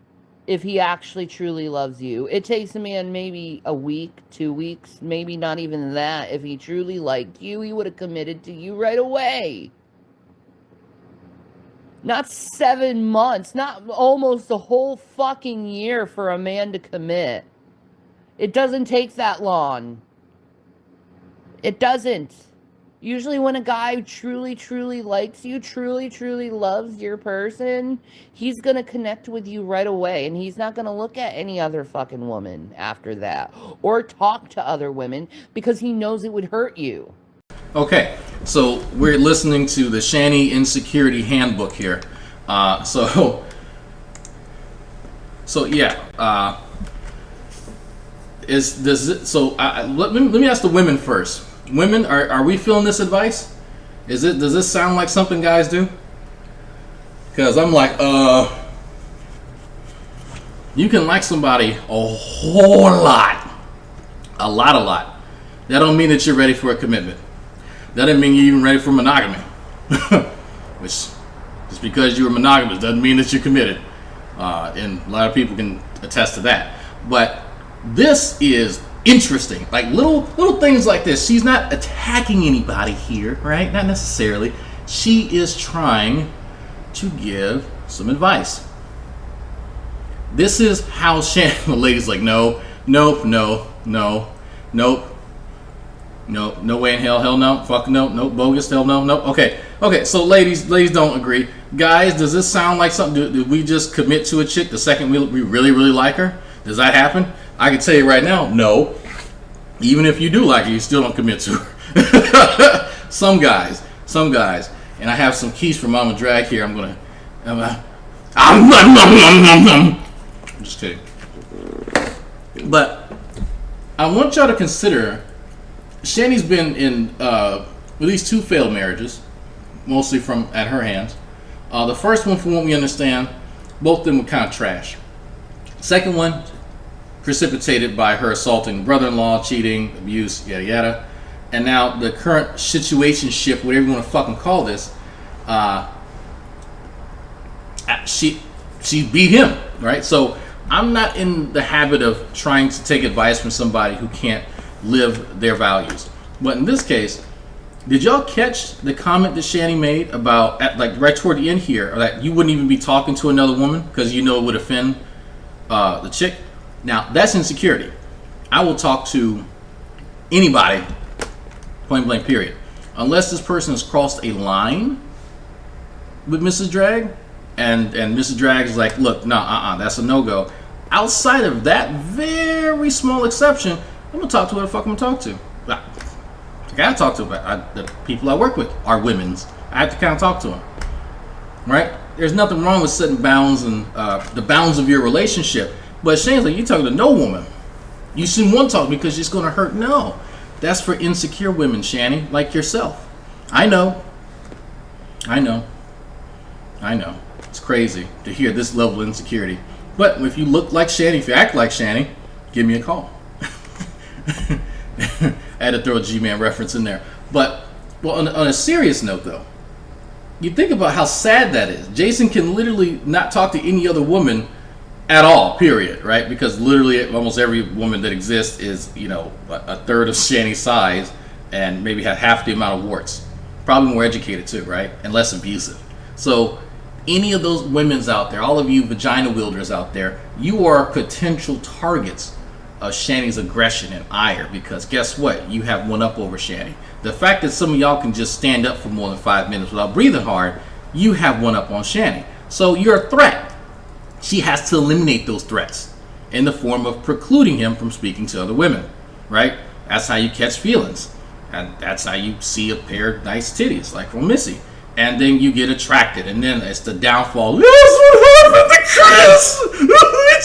if he actually truly loves you. It takes a man maybe a week, 2 weeks, maybe not even that. If he truly liked you, he would have committed to you right away. Not 7 months, not almost a whole fucking year for a man to commit. It doesn't take that long. It doesn't. Usually when a guy truly, truly likes you, truly, truly loves your person, he's going to connect with you right away. And he's not going to look at any other fucking woman after that. Or talk to other women because he knows it would hurt you. Okay, so we're listening to the Shanny Insecurity Handbook here. So yeah. Let me ask the women first. Women, are we feeling this advice? Does this sound like something guys do? Because I'm like, you can like somebody a whole lot. A lot. That don't mean that you're ready for a commitment. That doesn't mean you're even ready for monogamy. Which, just because you were monogamous doesn't mean that you're committed. And a lot of people can attest to that. But this is interesting. Like little things like this. She's not attacking anybody here, right? Not necessarily. She is trying to give some advice. This is how the lady's like, no, way in hell no, fuck no, bogus, hell no. Okay, so ladies don't agree. Guys, does this sound like something? Do we just commit to a chick the second we really like her? Does that happen? I can tell you right now, no. Even if you do like her, you still don't commit to her. Some guys. And I have some keys from Mama Drag here. I'm just kidding. But I want y'all to consider, Shanny's been in at least 2 failed marriages, mostly at her hands. The first one, from what we understand, both of them were kind of trash. Second one, precipitated by her assaulting brother-in-law, cheating, abuse, yada yada. And now the current situationship, whatever you want to fucking call this, she beat him, right? So I'm not in the habit of trying to take advice from somebody who can't live their values. But in this case, did y'all catch the comment that Shanny made about, right toward the end here, that you wouldn't even be talking to another woman because you know it would offend the chick? Now, that's insecurity. I will talk to anybody, point blank, period. Unless this person has crossed a line with Mrs. Drag, and Mrs. Drag is like, look, that's a no-go. Outside of that very small exception, I'm going to talk to who the fuck I'm going to talk to. I got to talk to the people I work with are women's. I have to kind of talk to them. Right? There's nothing wrong with setting bounds and the bounds of your relationship. But Shane's like, you're talking to no woman. You shouldn't want to talk because it's going to hurt. No. That's for insecure women, Shanny, like yourself. I know. It's crazy to hear this level of insecurity. But if you look like Shanny, if you act like Shanny, give me a call. I had to throw a G-Man reference in there. But on a serious note, though, you think about how sad that is. Jason can literally not talk to any other woman at all, period, right? Because literally almost every woman that exists is, you know, a third of Shanny's size and maybe have half the amount of warts. Probably more educated too, right? And less abusive. So any of those women's out there, all of you vagina wielders out there, you are potential targets of Shanny's aggression and ire, because guess what? You have one up over Shanny. The fact that some of y'all can just stand up for more than 5 minutes without breathing hard, you have one up on Shanny. So you're a threat. She has to eliminate those threats in the form of precluding him from speaking to other women, right? That's how you catch feelings. And that's how you see a pair of nice titties, like from Missy. And then you get attracted, and then it's the downfall. That's what happened to Chris! He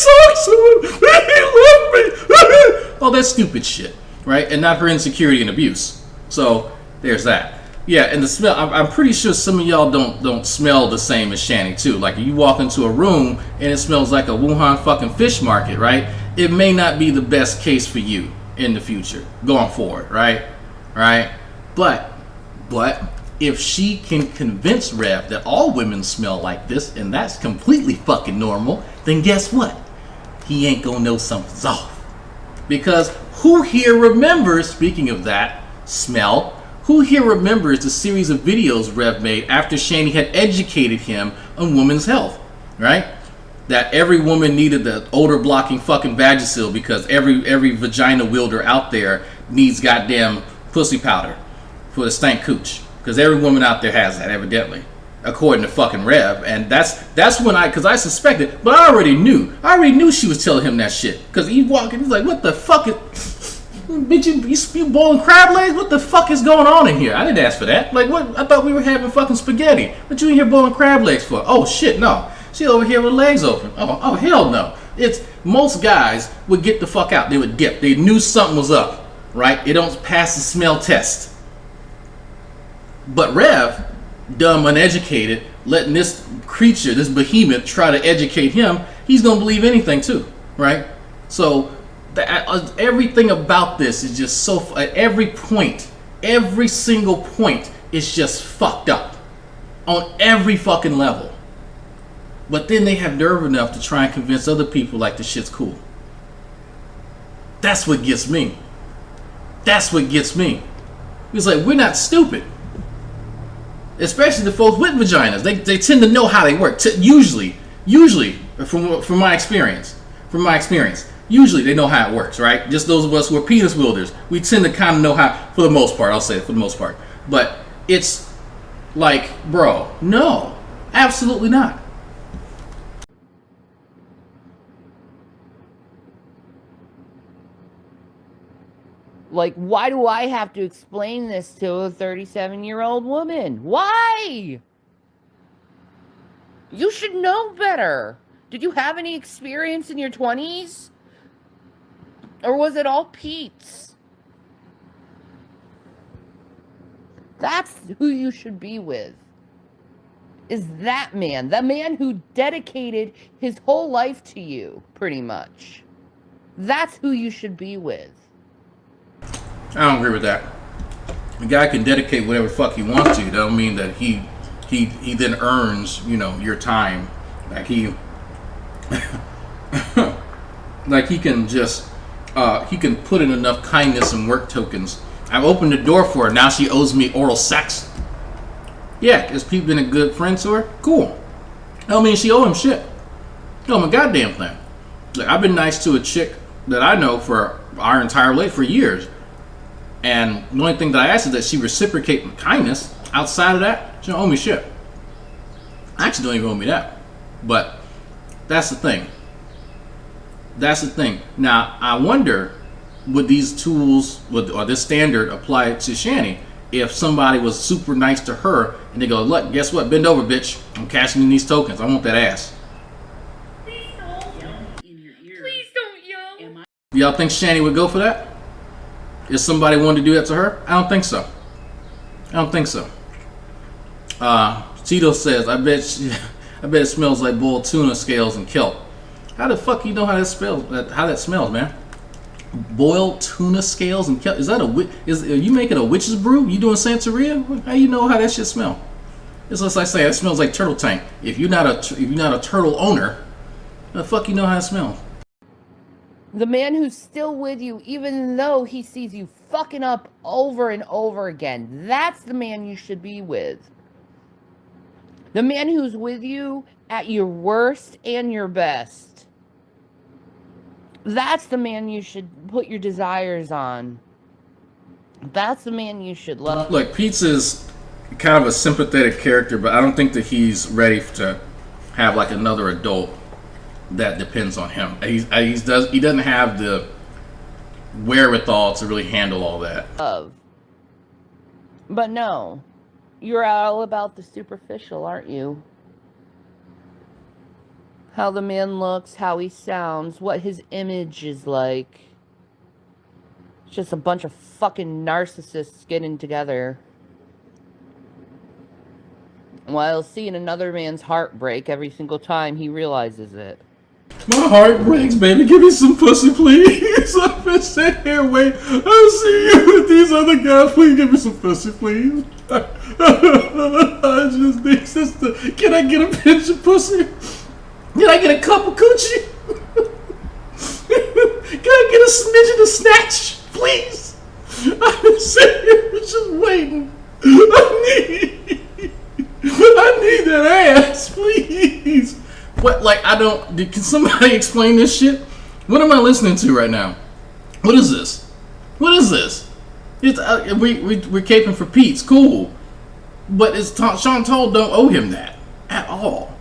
talked to him! He left me! All that stupid shit, right? And not her insecurity and abuse. So, there's that. Yeah, and the smell, I'm pretty sure some of y'all don't smell the same as Shanny too. Like you walk into a room and it smells like a Wuhan fucking fish market, right? It may not be the best case for you in the future, going forward, right? Right? But if she can convince Rev that all women smell like this and that's completely fucking normal, then guess what? He ain't gonna know something's off. Because who here remembers, speaking of that smell, who here remembers the series of videos Rev made after Shanny had educated him on women's health, right? That every woman needed the odor blocking fucking Vagisil because every vagina wielder out there needs goddamn pussy powder for the stank cooch. Because every woman out there has that, evidently, according to fucking Rev. And that's when because I suspected, but I already knew she was telling him that shit. Because he walking, he's like, what the fuck bitch, you boiling crab legs? What the fuck is going on in here? I didn't ask for that. Like, what? I thought we were having fucking spaghetti. What you in here boiling crab legs for? Oh shit, no. She over here with legs open. Oh hell no. It's most guys would get the fuck out. They would dip. They knew something was up, right? It don't pass the smell test. But Rev, dumb, uneducated, letting this creature, this behemoth, try to educate him, he's gonna believe anything too, right? So everything about this is just so, at every point, every single point is just fucked up on every fucking level. But then they have nerve enough to try and convince other people like the shit's cool. That's what gets me. That's what gets me. It's like, we're not stupid. Especially the folks with vaginas. They tend to know how they work. Usually, from my experience, usually they know how it works, right? Just those of us who are penis wielders, we tend to kind of know how, for the most part, I'll say it, for the most part. But it's like, bro, no, absolutely not. Like, why do I have to explain this to a 37-year-old woman? Why? You should know better. Did you have any experience in your 20s? Or was it all Pete's? That's who you should be with. Is that man. The man who dedicated his whole life to you, pretty much. That's who you should be with. I don't agree with that. The guy can dedicate whatever the fuck he wants to. That don't mean that he then earns, you know, your time. Like he like he can just he can put in enough kindness and work tokens. I've opened the door for her. Now she owes me oral sex. Yeah, has Pete been a good friend to her? Cool. I don't mean she owe him shit. She owe him a goddamn thing. Like, I've been nice to a chick that I know for our entire life, for years. And the only thing that I ask is that she reciprocate my kindness. Outside of that, she don't owe me shit. I actually don't even owe me that. But that's the thing. That's the thing. Now, I wonder, would these tools, or this standard apply to Shanny if somebody was super nice to her and they go, look, guess what? Bend over, bitch. I'm cashing in these tokens. I want that ass. Please don't yell. Y'all think Shanny would go for that? If somebody wanted to do that to her? I don't think so. I don't think so. Tito says, I bet it smells like boiled tuna scales and kelp. How the fuck you know how that smells, man? Boiled tuna scales and kelp. Is that are you making a witch's brew? You doing Santeria? How you know how that shit smell? It's just like saying it smells like turtle tank. If you're not a turtle owner, The fuck you know how it smells? The man who's still with you, even though he sees you fucking up over and over again. That's the man you should be with. The man who's with you at your worst and your best. That's the man you should put your desires on. That's the man you should love. Look, Pizza's kind of a sympathetic character, but I don't think that he's ready to have like another adult that depends on him. He doesn't have the wherewithal to really handle all that. But no, you're all about the superficial, aren't you? How the man looks, how he sounds, what his image is like. It's just a bunch of fucking narcissists getting together while seeing another man's heart break every single time he realizes it. My heart breaks, baby. Give me some pussy, please. I've been sitting here waiting. I see you with these other guys. Please give me some pussy, please. I just need sister. Can I get a pinch of pussy? Can I get a cup of coochie? Can I get a smidgen of snatch, please? I've been sitting here just waiting. I need that ass, please. What, like, can somebody explain this shit? What am I listening to right now? What is this? What is this? It's, we're caping for Pete's, cool. But Chantal don't owe him that at all.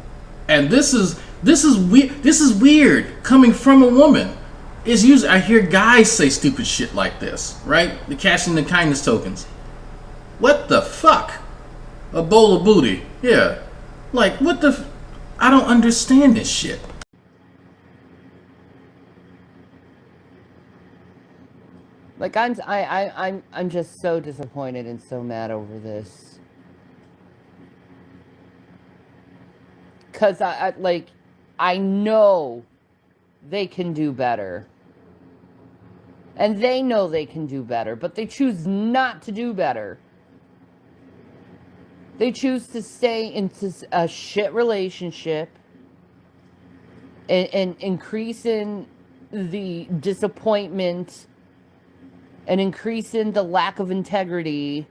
And this is weird. This is weird coming from a woman. It's usually, I hear guys say stupid shit like this, right? The cashing the kindness tokens. What the fuck? A bowl of booty. Yeah. Like, what the I don't understand this shit. Like, I'm just so disappointed and so mad over this. Cause I know they can do better. And they know they can do better, but they choose not to do better. They choose to stay into a shit relationship and increasing the disappointment and increasing the lack of integrity.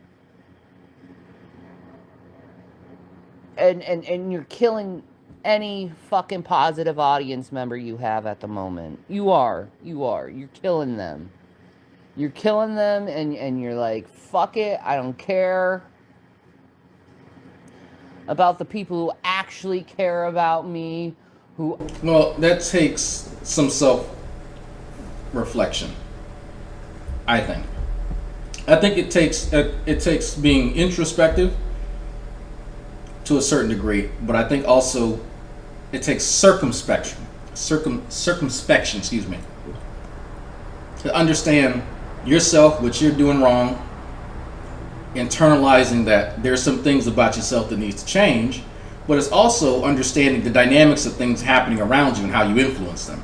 And you're killing any fucking positive audience member you have at the moment. You are. You're killing them. You're killing them and you're like, fuck it, I don't care about the people who actually care about me, Well, that takes some self-reflection, I think. I think it takes being introspective to a certain degree, but I think also it takes circumspection, excuse me, to understand yourself, what you're doing wrong, internalizing that there's some things about yourself that needs to change, but it's also understanding the dynamics of things happening around you and how you influence them.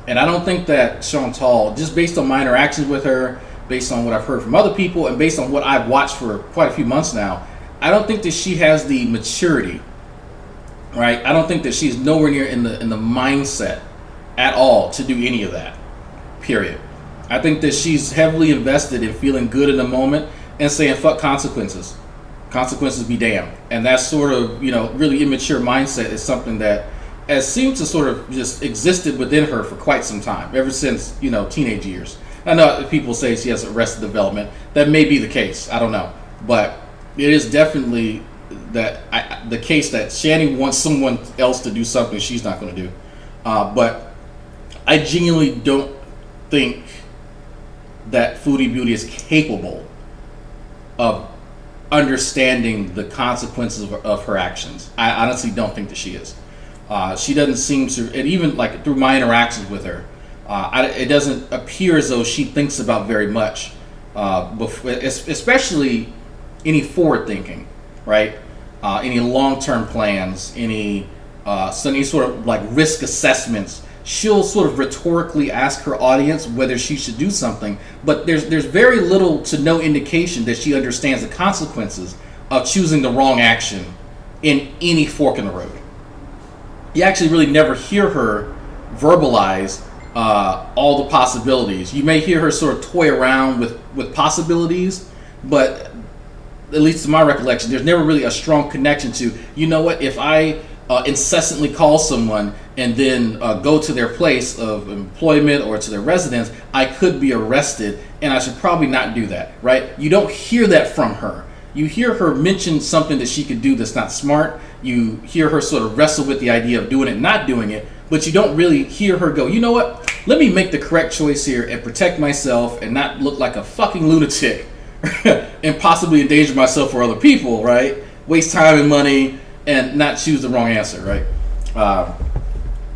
And I don't think that Chantal, just based on my interactions with her, based on what I've heard from other people, and based on what I've watched for quite a few months now, I don't think that she has the maturity, right? I don't think that she's nowhere near in the mindset at all to do any of that, period. I think that she's heavily invested in feeling good in the moment and saying fuck consequences. Consequences be damned. And that sort of, really immature mindset is something that has seemed to sort of just existed within her for quite some time, ever since, teenage years. I know people say she has arrested development. That may be the case. I don't know. But it is definitely the case that Shani wants someone else to do something she's not going to do. But I genuinely don't think that Foodie Beauty is capable of understanding the consequences of her actions. I honestly don't think that she is. She doesn't seem to, and even like through my interactions with her, it doesn't appear as though she thinks about very much, especially any forward thinking, right? Any long-term plans, any sort of like risk assessments. She'll sort of rhetorically ask her audience whether she should do something, but there's very little to no indication that she understands the consequences of choosing the wrong action in any fork in the road. You actually really never hear her verbalize all the possibilities. You may hear her sort of toy around with possibilities, but at least to my recollection, there's never really a strong connection to, you know what, if I incessantly call someone and then go to their place of employment or to their residence, I could be arrested and I should probably not do that, right? You don't hear that from her. You hear her mention something that she could do that's not smart. You hear her sort of wrestle with the idea of doing it, not doing it, but you don't really hear her go, you know what, let me make the correct choice here and protect myself and not look like a fucking lunatic and possibly endanger myself or other people, right? Waste time and money and not choose the wrong answer, right?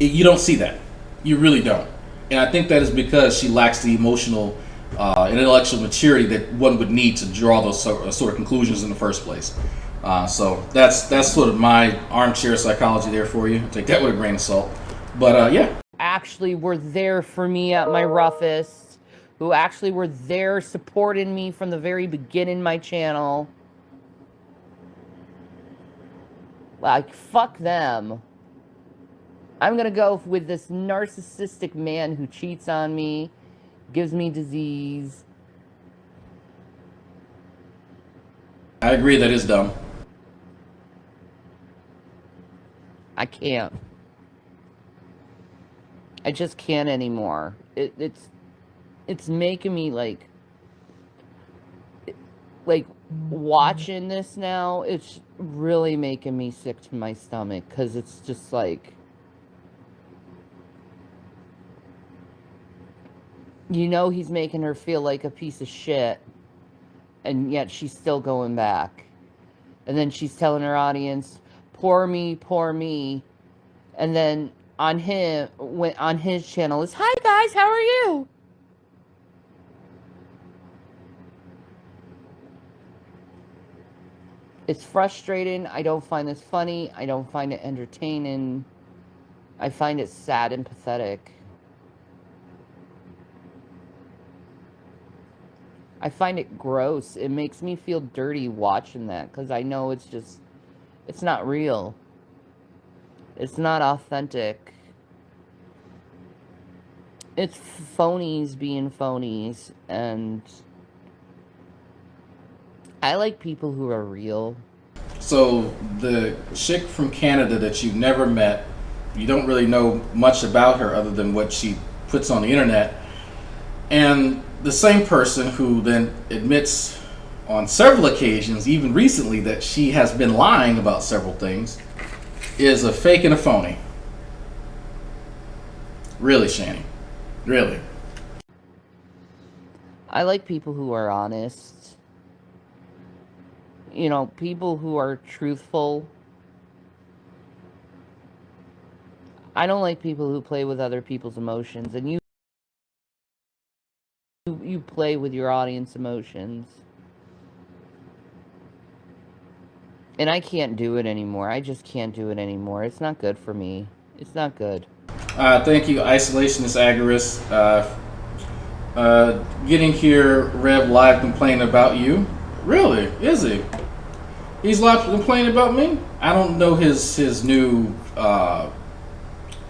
You don't see that. You really don't. And I think that is because she lacks the emotional and intellectual maturity that one would need to draw those sort of conclusions in the first place. So that's sort of my armchair psychology there for you. Take that with a grain of salt. But yeah. Actually were there for me at my roughest, who actually were there supporting me from the very beginning of my channel. Like, fuck them. I'm gonna go with this narcissistic man who cheats on me, gives me disease. I agree, that is dumb. I can't. I just can't anymore. It's making me like watching this now. It's really making me sick to my stomach because it's just like, you know, he's making her feel like a piece of shit, and yet she's still going back. And then she's telling her audience, poor me. And then on his channel is, hi guys, how are you? It's frustrating. I don't find this funny. I don't find it entertaining. I find it sad and pathetic. I find it gross. It makes me feel dirty watching that because I know it's not real. It's not authentic. It's phonies being phonies, and I like people who are real. So the chick from Canada that you've never met, you don't really know much about her other than what she puts on the internet, and the same person who then admits on several occasions, even recently, that she has been lying about several things, is a fake and a phony. Really, Shani? Really? I like people who are honest. You know, people who are truthful. I don't like people who play with other people's emotions, and you play with your audience emotions. And I can't do it anymore. I just can't do it anymore. It's not good for me. It's not good. Thank you, Isolationist Agorist. Getting here, Rev live complaining about you. Really? Is he? He's live complaining about me? I don't know his new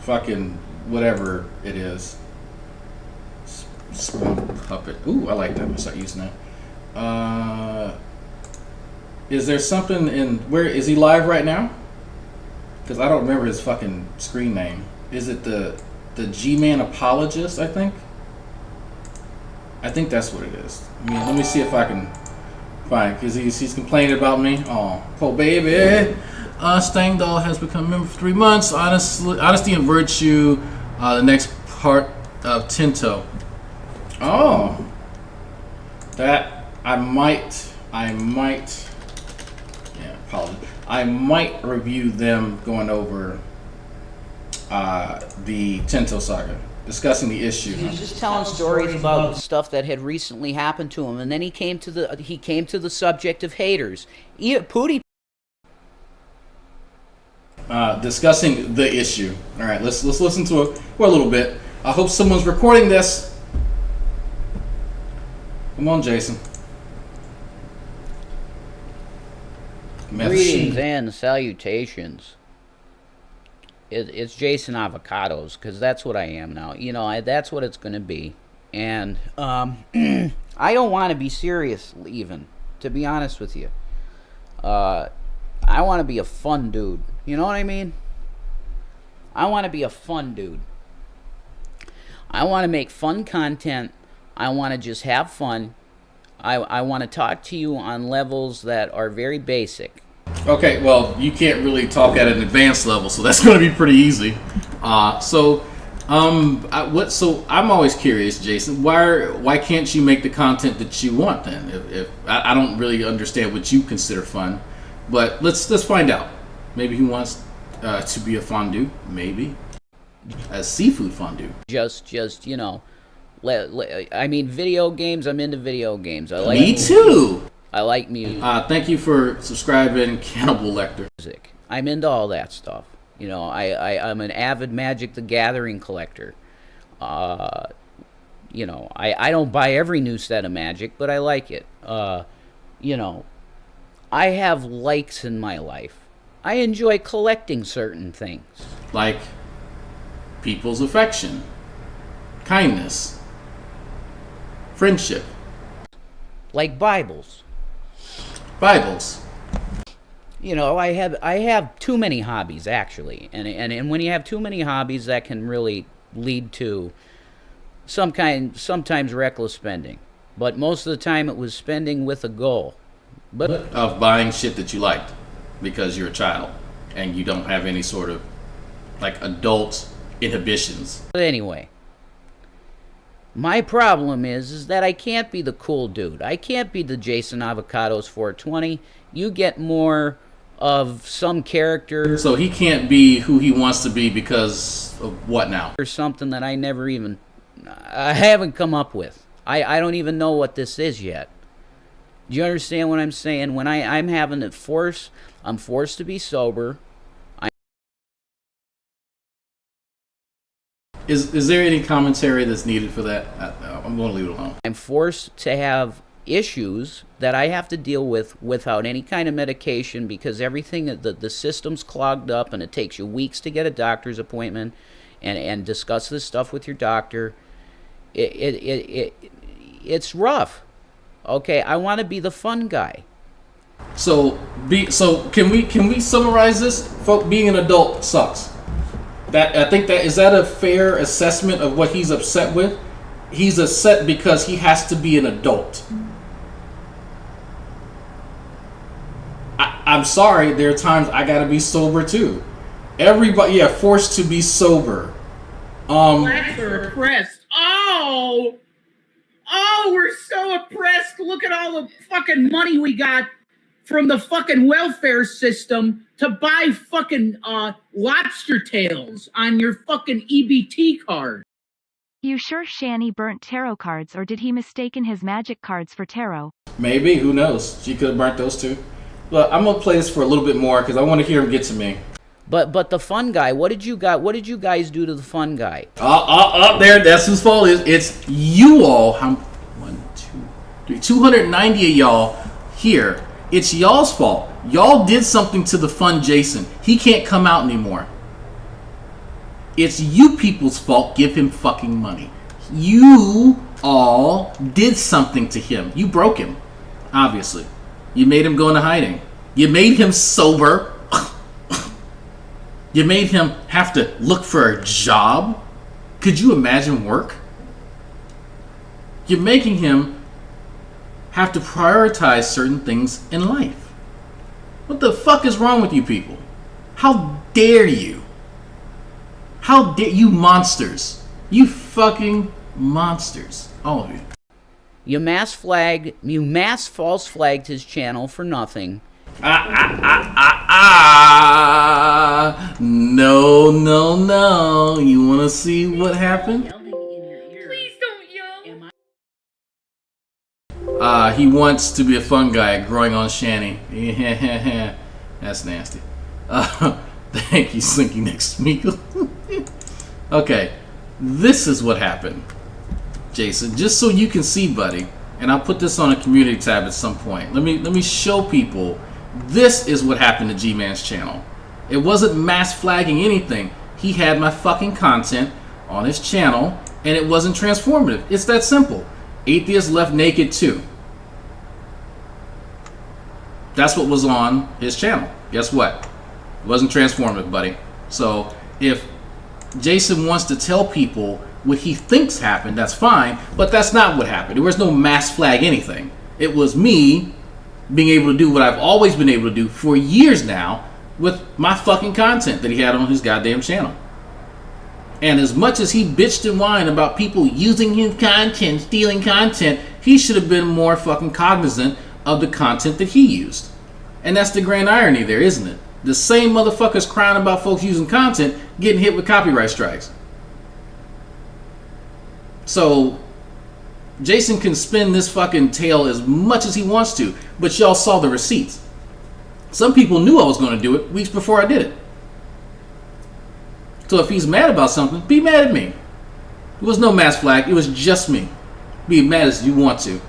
fucking whatever it is. Swamp puppet. Ooh, I like that. I'm gonna start using that. Is there something in where is he live right now? Because I don't remember his fucking screen name. Is it the G-Man Apologist? I think that's what it is. I mean, let me see if I can find, because he's complaining about me. Oh, poor baby. Stang Doll has become a member for 3 months. Honesty and Virtue. The next part of Tinto. Oh, that I might. Yeah, apologies. I might review them going over the Tinto saga, discussing the issue. He was just telling stories about stuff that had recently happened to him, and then he came to the subject of haters. Pootie. Discussing the issue. All right, let's listen to it for a little bit. I hope someone's recording this. Come on, Jason. Greetings and salutations. it's Jason Avocados, because that's what I am now. You know, that's what it's going to be. And I don't want to be serious, even, to be honest with you. I want to be a fun dude. You know what I mean? I want to be a fun dude. I want to make fun content. I want to just have fun. I want to talk to you on levels that are very basic. Okay, well, you can't really talk at an advanced level, so that's going to be pretty easy. So I'm always curious, Jason. Why can't you make the content that you want then? If I don't really understand what you consider fun, but let's find out. Maybe he wants to be a fondue, maybe a seafood fondue. Just you know, I mean, video games. I'm into video games. I like Me too. I like music. Thank you for subscribing, Cannibal Lecter. I'm into all that stuff. You know, I'm an avid Magic the Gathering collector. You know, I don't buy every new set of Magic, but I like it. You know, I have likes in my life. I enjoy collecting certain things. Like people's affection, kindness, friendship. Like Bibles. Bibles. You know, I have too many hobbies, actually, and when you have too many hobbies, that can really lead to sometimes reckless spending. But most of the time, it was spending with a goal. But of buying shit that you liked because you're a child and you don't have any sort of like adult inhibitions. But anyway, my problem is that I can't be the cool dude. I can't be the Jason Avocados 420. You get more of some character. So he can't be who he wants to be because of what now? Or something that I haven't come up with. I don't even know what this is yet. Do you understand what I'm saying? When I'm having to I'm forced to be sober. Is there any commentary that's needed for that? I'm going to leave it alone. I'm forced to have issues that I have to deal with without any kind of medication because everything, the system's clogged up and it takes you weeks to get a doctor's appointment and discuss this stuff with your doctor. It's rough. Okay, I want to be the fun guy. So can we summarize this? Being an adult sucks. I think is that a fair assessment of what he's upset with? He's upset because he has to be an adult. I'm sorry, there are times I gotta be sober too. Everybody, forced to be sober. Blacks are oppressed. Oh, we're so oppressed. Look at all the fucking money we got from the fucking welfare system to buy fucking lobster tails on your fucking EBT card. You sure Shani burnt tarot cards, or did he mistaken his magic cards for tarot? Maybe, who knows? She could have burnt those too. Look, I'm gonna play this for a little bit more because I want to hear him get to me. But the fun guy, what did you guys do to the fun guy? There, that's whose fault it is. It's you all. 1, 2, 3, 290 of y'all here. It's y'all's fault. Y'all did something to the fun Jason. He can't come out anymore. It's you people's fault. Give him fucking money. You all did something to him. You broke him, obviously. You made him go into hiding. You made him sober. You made him have to look for a job. Could you imagine work? You're making him have to prioritize certain things in life. What the fuck is wrong with you people? How dare you? How dare you monsters? You fucking monsters. All of you. You mass false flagged his channel for nothing. No. You want to see what happened? Please don't yell. He wants to be a fun guy growing on Shani. That's nasty. Thank you, Slinky Nick Smeagol. Okay, this is what happened, Jason. Just so you can see, buddy, and I'll put this on a community tab at some point. Let me show people. This is what happened to G-Man's channel. It wasn't mass flagging anything. he had my fucking content on his channel and it wasn't transformative. It's that simple. Atheist Left Naked 2. That's what was on his channel. Guess what? It wasn't transformative, buddy. So if Jason wants to tell people what he thinks happened, that's fine, but that's not what happened. There was no mass flag anything. It was me being able to do what I've always been able to do for years now with my fucking content that he had on his goddamn channel. And as much as he bitched and whined about people using his content, stealing content, he should have been more fucking cognizant of the content that he used. And that's the grand irony there, isn't it? The same motherfuckers crying about folks using content getting hit with copyright strikes. So Jason can spin this fucking tale as much as he wants to, but y'all saw the receipts. Some people knew I was going to do it weeks before I did it. So if he's mad about something, be mad at me. There was no mass flag, it was just me. Be mad as you want to.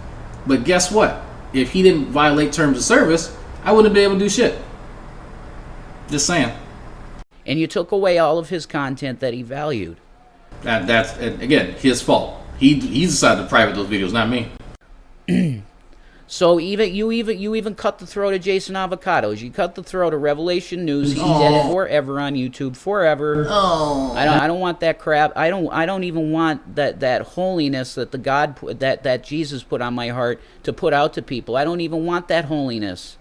But guess what? If he didn't violate terms of service, I wouldn't be able to do shit. Just saying. And you took away all of his content that he valued. That's, again, his fault. He decided to private those videos, not me. So you even cut the throat of Jason Avocados. You cut the throat of Revelation News. He did it forever on YouTube, forever. I don't want that crap. I don't even want that holiness that that Jesus put on my heart to put out to people. I don't even want that holiness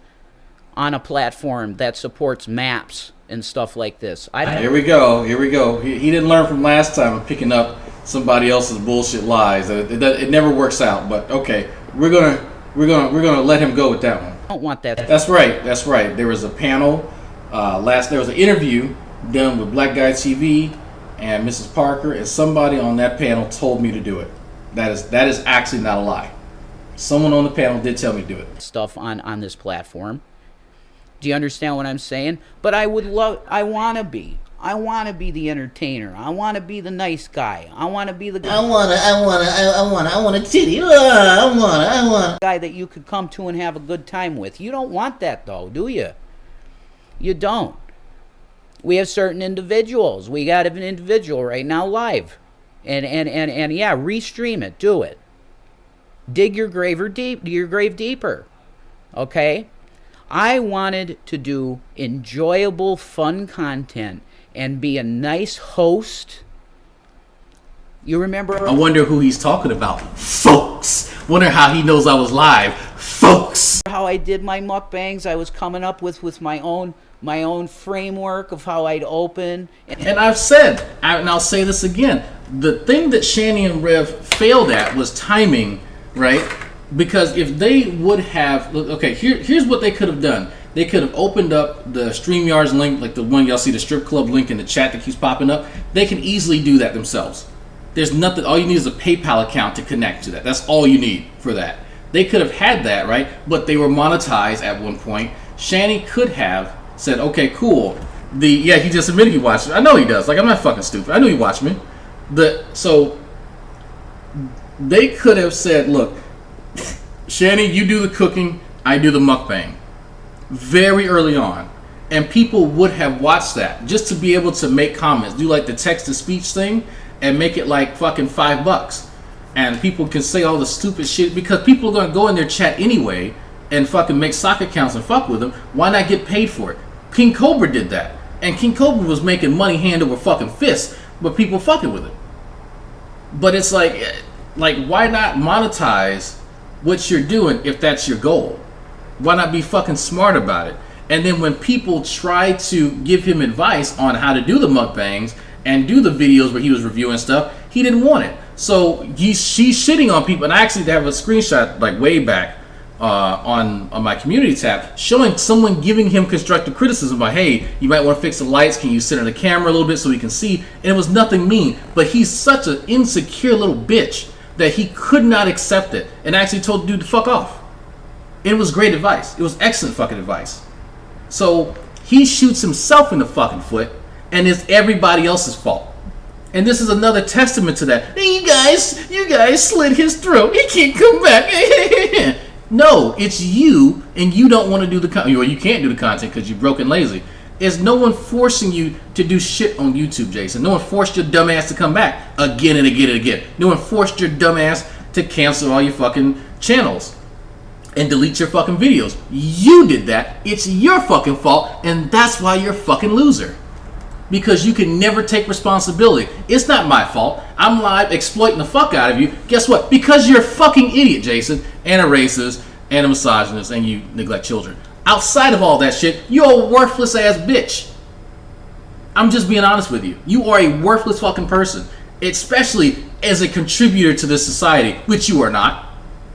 on a platform that supports maps and stuff like this. Here we go. He didn't learn from last time of picking up somebody else's bullshit lies. It never works out. But okay, we're gonna let him go with that one. I don't want that. That's right. There was a panel. There was an interview done with Black Guy TV and Mrs. Parker, and somebody on that panel told me to do it. That is actually not a lie. Someone on the panel did tell me to do it. Stuff on this platform. Do you understand what I'm saying? But I want to be the entertainer. I want to be the nice guy. I want to be the guy. I want a titty. I want guy that you could come to and have a good time with. You don't want that though, do you? You don't. We have certain individuals. We got an individual right now live. And yeah, restream it. Do it. Dig your grave deeper. Okay? I wanted to do enjoyable, fun content and be a nice host. You remember? I wonder who he's talking about. Folks. Wonder how he knows I was live. Folks. How I did my mukbangs. I was coming up with my own framework of how I'd open. And I've said, and I'll say this again, the thing that Shani and Rev failed at was timing, right? Because if they would have, okay, here's what they could have done. They could have opened up the StreamYards link, like the one y'all see, the strip club link in the chat that keeps popping up. They can easily do that themselves. There's nothing, all you need is a PayPal account to connect to that. That's all you need for that. They could have had that, right? But they were monetized at one point. Shani could have said, okay, cool. Yeah, he just admitted he watched it. I know he does. Like, I'm not fucking stupid. I know he watched me. So they could have said, look, Shani, you do the cooking, I do the mukbang. Very early on. And people would have watched that just to be able to make comments. Do like the text-to-speech thing and make it like fucking $5. And people can say all the stupid shit because people are going to go in their chat anyway and fucking make sock accounts and fuck with them. Why not get paid for it? King Cobra did that. And King Cobra was making money hand over fucking fist, but people fucking with it. But it's like why not monetize what you're doing if that's your goal? Why not be fucking smart about it? And then when people try to give him advice on how to do the mukbangs and do the videos where he was reviewing stuff, he didn't want it. So she's shitting on people. And I actually have a screenshot like way back on my community tab showing someone giving him constructive criticism about, hey, you might want to fix the lights. Can you center the camera a little bit so we can see? And it was nothing mean. But he's such an insecure little bitch that he could not accept it and actually told the dude to fuck off. It was great advice. It was excellent fucking advice. So he shoots himself in the fucking foot and it's everybody else's fault. And this is another testament to that. Hey, you guys slit his throat. He can't come back. No, it's you and you don't want to do the content. Well, you can't do the content because you're broke and lazy. is no one forcing you to do shit on YouTube, Jason. No one forced your dumb ass to come back again and again and again. No one forced your dumb ass to cancel all your fucking channels and delete your fucking videos. You did that. It's your fucking fault, and that's why you're a fucking loser. Because you can never take responsibility. It's not my fault. I'm live exploiting the fuck out of you. Guess what? Because you're a fucking idiot, Jason, and a racist, and a misogynist, and you neglect children. Outside of all that shit, you're a worthless ass bitch. I'm just being honest with you. You are a worthless fucking person. Especially as a contributor to this society, which you are not.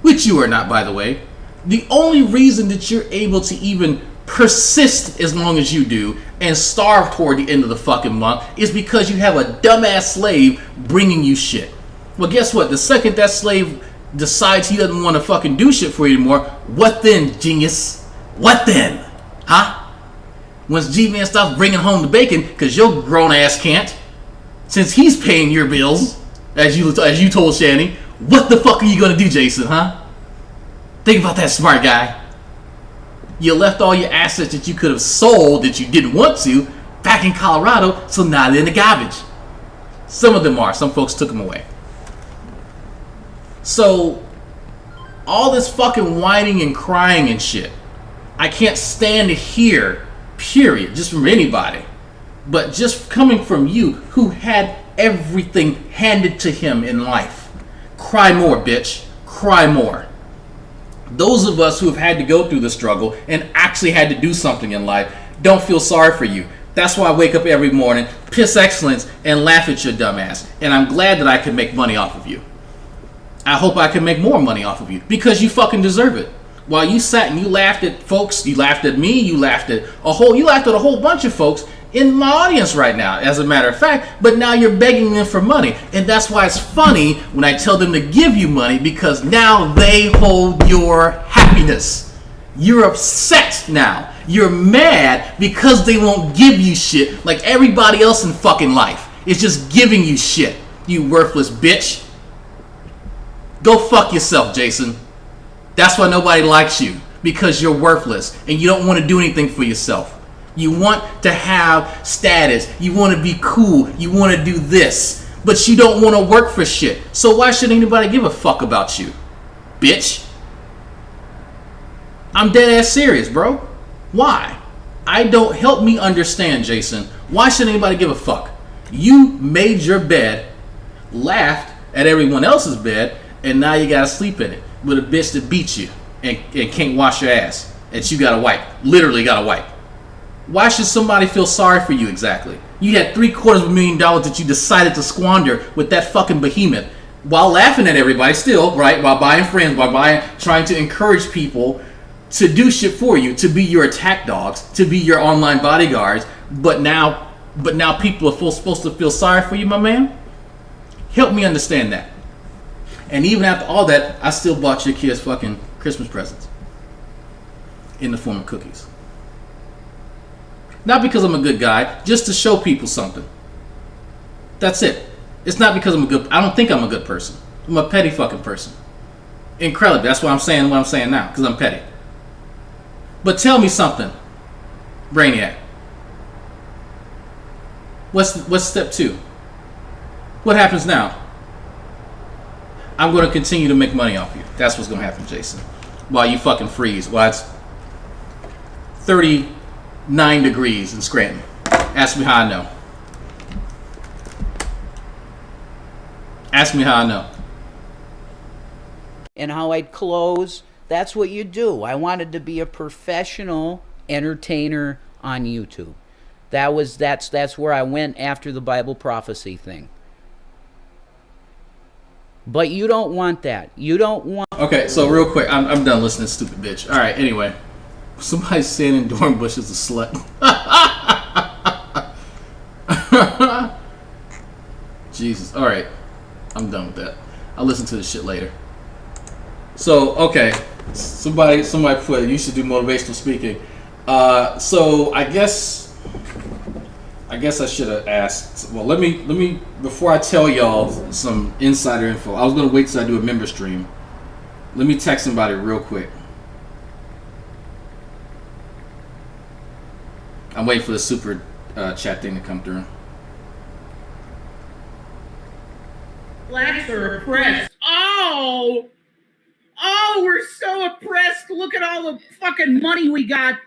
Which you are not, by the way. The only reason that you're able to even persist as long as you do and starve toward the end of the fucking month is because you have a dumbass slave bringing you shit. Well, guess what? The second that slave decides he doesn't want to fucking do shit for you anymore, what then, genius? What then? Huh? Once G-Man stops bringing home the bacon because your grown ass can't, since he's paying your bills, as you told Shani, what the fuck are you gonna do, Jason, huh? Think about that, smart guy. You left all your assets that you could have sold that you didn't want to back in Colorado, so now they're in the garbage. Some of them are. Some folks took them away. So, all this fucking whining and crying and shit, I can't stand to hear, period, just from anybody. But just coming from you, who had everything handed to him in life. Cry more, bitch. Cry more. Those of us who have had to go through the struggle and actually had to do something in life don't feel sorry for you. That's why I wake up every morning, piss excellence, and laugh at your dumb ass. And I'm glad that I can make money off of you. I hope I can make more money off of you because you fucking deserve it. While you sat and you laughed at folks, you laughed at me, you laughed at a whole bunch of folks in my audience right now, as a matter of fact, but now you're begging them for money. And that's why it's funny when I tell them to give you money, because now they hold your happiness. You're upset now. You're mad because they won't give you shit like everybody else in fucking life. It's just giving you shit, you worthless bitch. Go fuck yourself, Jason. That's why nobody likes you, because you're worthless and you don't want to do anything for yourself. You want to have status. You want to be cool. You want to do this. But you don't want to work for shit. So why should anybody give a fuck about you? Bitch. I'm dead ass serious, bro. Why? Help me understand, Jason. Why should anybody give a fuck? You made your bed, laughed at everyone else's bed, and now you gotta sleep in it with a bitch that beats you and can't wash your ass. And you gotta wipe. Literally gotta wipe. Why should somebody feel sorry for you exactly? You had $750,000 that you decided to squander with that fucking behemoth while laughing at everybody still, right? While buying friends, trying to encourage people to do shit for you, to be your attack dogs, to be your online bodyguards. But now people are supposed to feel sorry for you, my man? Help me understand that. And even after all that, I still bought your kids fucking Christmas presents in the form of cookies. Not because I'm a good guy, just to show people something. That's it. It's not because I don't think I'm a good person. I'm a petty fucking person. Incredibly. That's why I'm saying what I'm saying now, because I'm petty. But tell me something, Brainiac. What's step 2? What happens now? I'm going to continue to make money off you. That's what's going to happen, Jason. While you fucking freeze. While it's 39 degrees in Scranton. Ask me how I know. Ask me how I know. And how I'd close. That's what you do. I wanted to be a professional entertainer on YouTube. That's where I went after the Bible prophecy thing. But you don't want that. You don't want... Okay, so real quick, I'm done listening to stupid bitch. All right, anyway. Somebody's saying in Dornbush is a slut. Jesus. All right. I'm done with that. I'll listen to this shit later. So, okay. Somebody put, you should do motivational speaking. So I guess I should have asked. Well, let me before I tell y'all some insider info. I was gonna wait till I do a member stream. Let me text somebody real quick. I'm waiting for the super chat thing to come through. Blacks are oppressed. Oh, we're so oppressed. Look at all the fucking money we got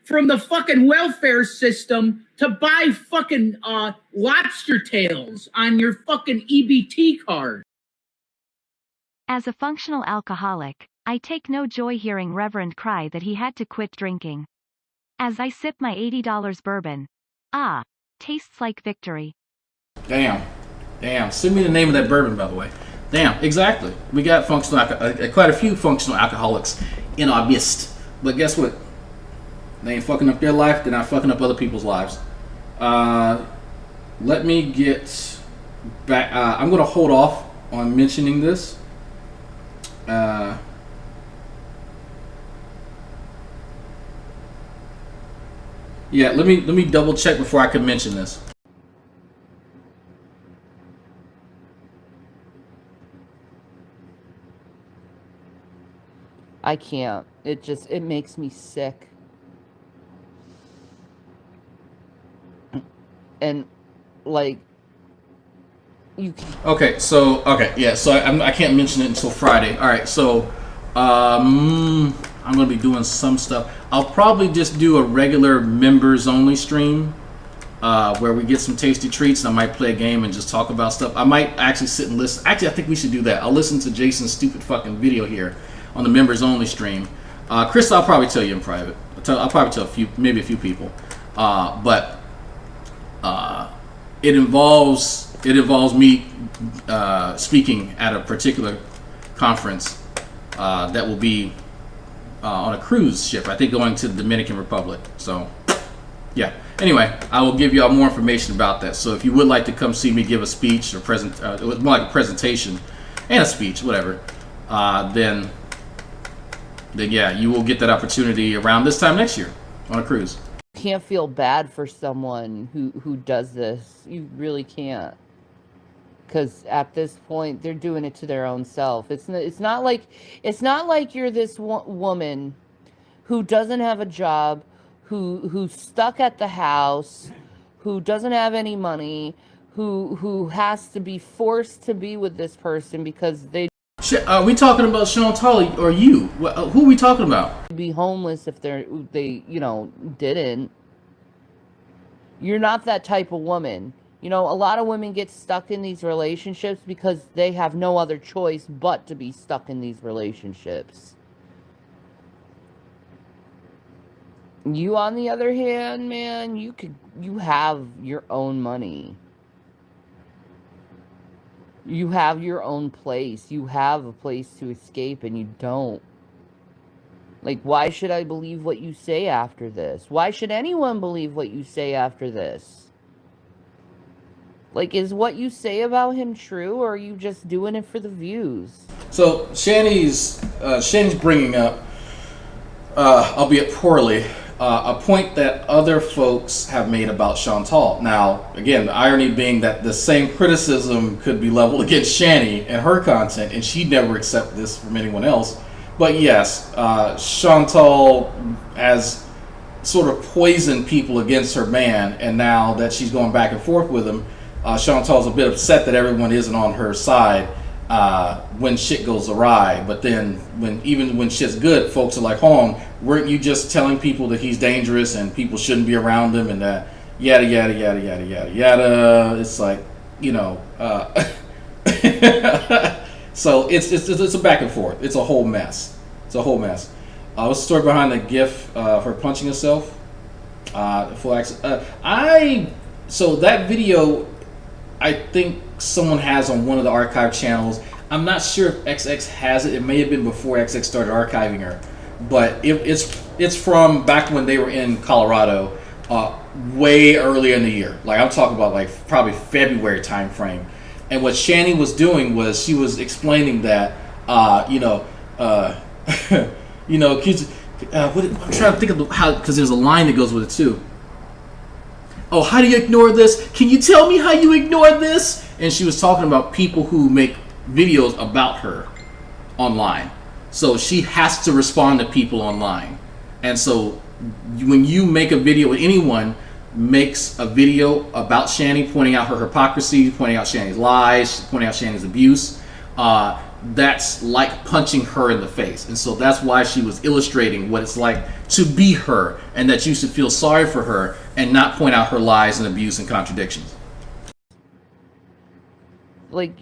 from the fucking welfare system to buy fucking lobster tails on your fucking EBT card. As a functional alcoholic, I take no joy hearing Reverend cry that he had to quit drinking. As I sip my $80 bourbon. Tastes like victory. Damn. Send me the name of that bourbon, by the way. Damn, exactly. We got quite a few functional alcoholics in our midst. But guess what? They ain't fucking up their life. They're not fucking up other people's lives. Let me get back. I'm going to hold off on mentioning this. Yeah, let me double check before I can mention this. I can't. It makes me sick. And like you can... So I can't mention it until Friday. All right, so I'm gonna be doing some stuff. I'll probably just do a regular members only stream where we get some tasty treats. And I might play a game and just talk about stuff. I might actually sit and listen. Actually, I think we should do that. I'll listen to Jason's stupid fucking video here on the members only stream. Chris, I'll probably tell you in private. I'll probably tell maybe a few people. But it involves me speaking at a particular conference that will be on a cruise ship. I think going to the Dominican Republic. So yeah. Anyway, I will give you all more information about that. So if you would like to come see me give a speech or it was more like a presentation and a speech, whatever, then yeah, you will get that opportunity around this time next year on a cruise. You can't feel bad for someone who does this. You really can't. Because at this point, they're doing it to their own self. It's not like you're this woman who doesn't have a job, who's stuck at the house, who doesn't have any money, who has to be forced to be with this person because they... Are we talking about Chantal or you? Who are we talking about? Be homeless if they didn't. You're not that type of woman. A lot of women get stuck in these relationships because they have no other choice but to be stuck in these relationships. You, on the other hand, man, you have your own money. You have your own place. You have a place to escape, and you don't. Like, why should I believe what you say after this? Why should anyone believe what you say after this? Like, is what you say about him true, or are you just doing it for the views? So, Shani's bringing up, albeit poorly, a point that other folks have made about Chantal. Now, again, the irony being that the same criticism could be leveled against Shani and her content, and she'd never accept this from anyone else. But yes, Chantal has sort of poisoned people against her man, and now that she's going back and forth with him, Chantal's a bit upset that everyone isn't on her side when shit goes awry. But then even when shit's good, folks are like, hold on, weren't you just telling people that he's dangerous and people shouldn't be around him and that yada yada yada yada yada yada. It's like, so it's a back and forth. It's a whole mess. What's the story behind the GIF her punching herself? So that video, I think someone has on one of the archive channels. I'm not sure if XX has it. It may have been before XX started archiving her, but it's from back when they were in Colorado, way earlier in the year. Like, I'm talking about like probably February time frame. And what Shani was doing was she was explaining that kids. I'm trying to think of how, because there's a line that goes with it too. Oh, how do you ignore this? Can you tell me how you ignore this? And she was talking about people who make videos about her online. So she has to respond to people online. And so when you make a video, when anyone makes a video about Shani, pointing out her hypocrisy, pointing out Shani's lies, pointing out Shani's abuse, that's like punching her in the face. And so that's why she was illustrating what it's like to be her, and that you should feel sorry for her and not point out her lies and abuse and contradictions. Like,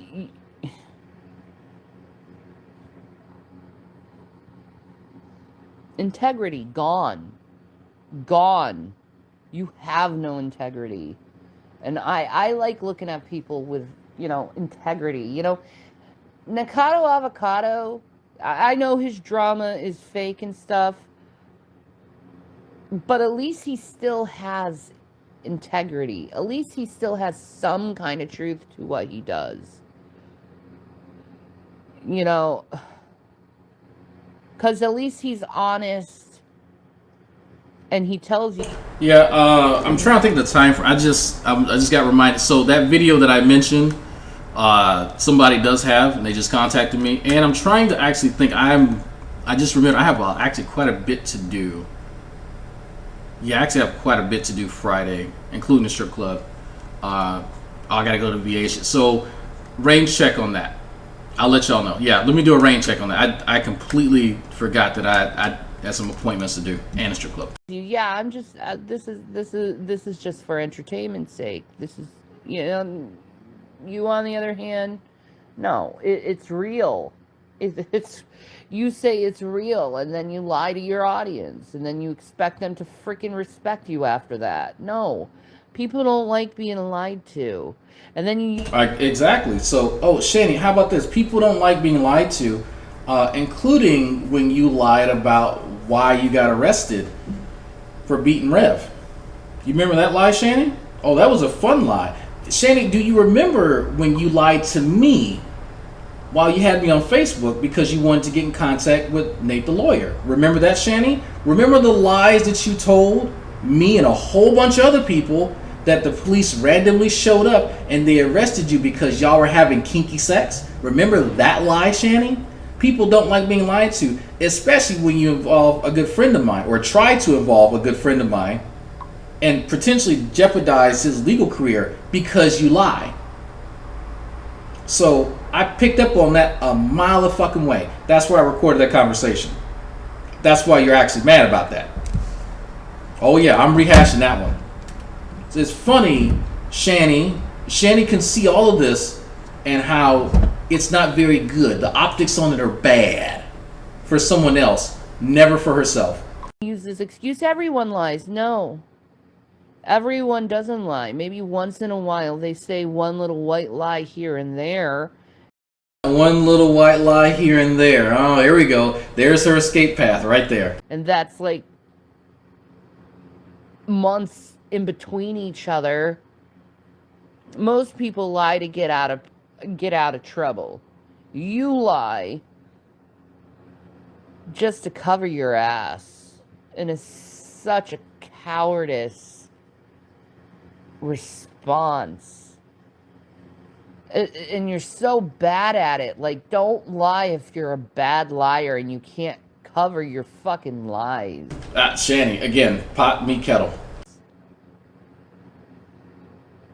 integrity gone. Gone. You have no integrity. And I like looking at people with, you know, integrity. You know, Nikado Avocado, I know his drama is fake and stuff, but at least he still has integrity. At least he still has some kind of truth to what he does. You know, because at least he's honest and he tells you. Yeah, I'm trying to think of the time for. I just got reminded. So that video that I mentioned, somebody does have, and they just contacted me, and I'm trying to actually think. I just remember I have actually quite a bit to do. Yeah, I actually have quite a bit to do Friday, including the strip club. I gotta go to VA. So range check on that. I'll let y'all know. Yeah, let me do a rain check on that. I completely forgot that I had some appointments to do and a strip club. Yeah, I'm just this is just for entertainment's sake. This is, you know, you on the other hand, no, it's real. It's you say it's real, and then you lie to your audience, and then you expect them to freaking respect you after that. No, people don't like being lied to. And then you... Exactly. So, Shani, how about this? People don't like being lied to, including when you lied about why you got arrested for beating Rev. You remember that lie, Shani? Oh, that was a fun lie. Shani, do you remember when you lied to me while you had me on Facebook because you wanted to get in contact with Nate the lawyer? Remember that, Shani? Remember the lies that you told me and a whole bunch of other people that the police randomly showed up and they arrested you because y'all were having kinky sex? Remember that lie, Shani? People don't like being lied to, especially when you involve a good friend of mine, or try to involve a good friend of mine, and potentially jeopardize his legal career because you lie. So I picked up on that a mile a fucking way. That's where I recorded that conversation. That's why you're actually mad about that. Oh yeah, I'm rehashing that one. It's funny, Shani can see all of this and how it's not very good. The optics on it are bad for someone else, never for herself. Use this excuse, everyone lies. No. Everyone doesn't lie. Maybe once in a while they say one little white lie here and there. One little white lie here and there. Oh, here we go. There's her escape path right there. And that's like months in between each other. Most people lie to get out of trouble. You lie just to cover your ass, and it's such a cowardice response. And you're so bad at it. Like, don't lie if you're a bad liar and you can't cover your fucking lies. Shani, again, pot, meat, kettle.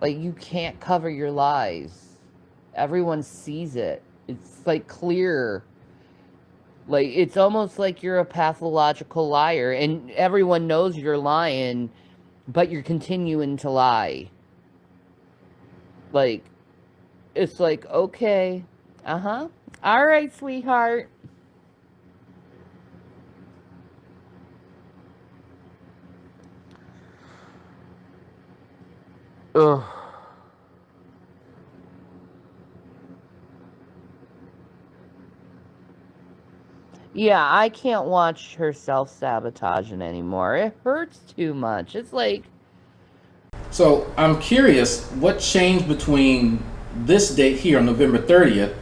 Like, you can't cover your lies. Everyone sees it. It's, like, clear. Like, it's almost like you're a pathological liar, and everyone knows you're lying, but you're continuing to lie. Like, it's like, okay, all right, sweetheart. Ugh. Yeah, I can't watch her self-sabotaging anymore. It hurts too much. It's like... So, I'm curious, what changed between this date here on November 30th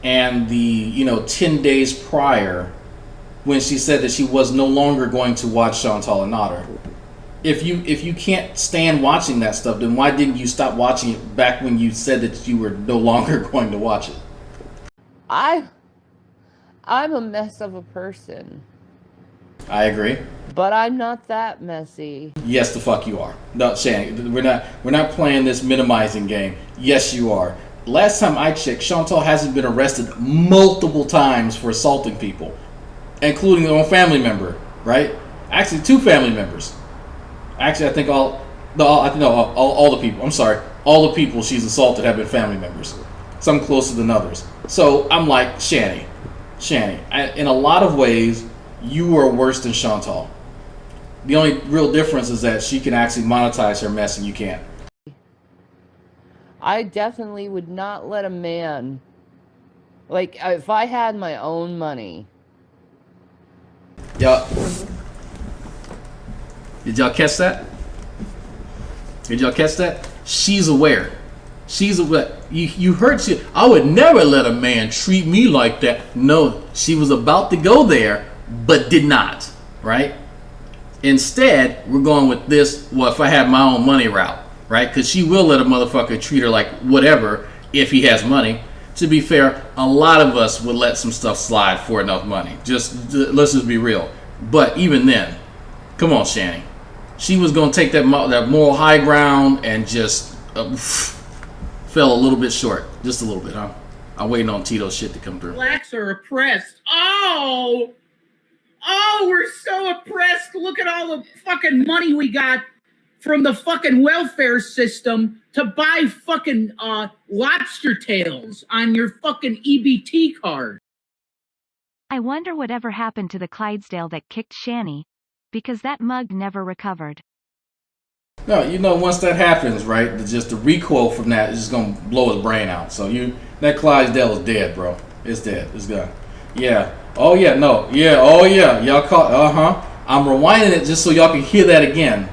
and the, 10 days prior when she said that she was no longer going to watch Chantal and Otter? If you can't stand watching that stuff, then why didn't you stop watching it back when you said that you were no longer going to watch it? I'm a mess of a person. I agree. But I'm not that messy. Yes, the fuck you are. No, Shannon, we're not playing this minimizing game. Yes, you are. Last time I checked, Chantal hasn't been arrested multiple times for assaulting people, including her own family member. Right? Actually, 2 family members. Actually, I think all the people. I'm sorry, all the people she's assaulted have been family members. Some closer than others. So I'm like, Shanny, in a lot of ways, you are worse than Chantal. The only real difference is that she can actually monetize her mess and you can't. I definitely would not let a man, like, if I had my own money. Y'all, did y'all catch that? Did y'all catch that? She's aware. She's aware. You heard she. I would never let a man treat me like that. No, she was about to go there, but did not. Right? Instead, we're going with this. Well, if I had my own money route, right? Because she will let a motherfucker treat her like whatever if he has money. To be fair, a lot of us would let some stuff slide for enough money. Let's just be real. But even then, come on, Shanny. She was going to take that moral high ground and just fell a little bit short. Just a little bit, huh? I'm waiting on Tito's shit to come through. Blacks are oppressed. Oh, we're so oppressed. Look at all the fucking money we got from the fucking welfare system to buy fucking lobster tails on your fucking EBT card. I wonder whatever happened to the Clydesdale that kicked Shanny, because that mug never recovered. No, once that happens, right, just the recoil from that is just gonna blow his brain out. So that Clydesdale is dead, bro. It's dead. It's gone. Yeah. Oh yeah. No. Yeah. Oh yeah. Y'all caught. I'm rewinding it just so y'all can hear that again.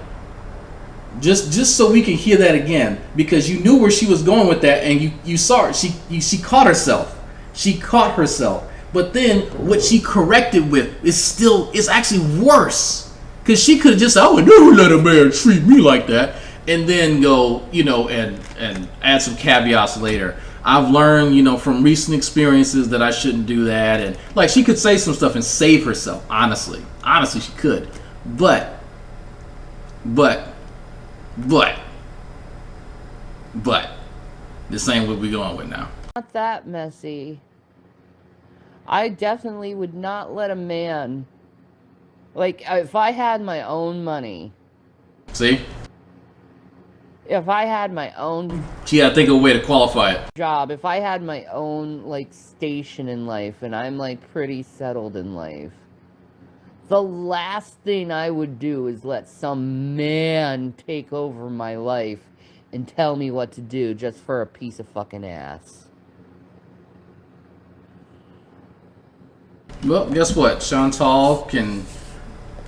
Just so we can hear that again, because you knew where she was going with that, and you saw it. She caught herself. She caught herself. But then what she corrected with is actually worse. Because she could have just said, I would never let a man treat me like that. And then go, and add some caveats later. I've learned, from recent experiences that I shouldn't do that. And like, she could say some stuff and save herself, honestly. Honestly, she could. But this ain't what we're going with now. Not that messy. I definitely would not let a man, like, if I had my own money. See? If I had my own... She had to think of a way to qualify it. Job, if I had my own, like, station in life, and I'm, like, pretty settled in life, the last thing I would do is let some man take over my life and tell me what to do just for a piece of fucking ass. Well, guess what? Chantal can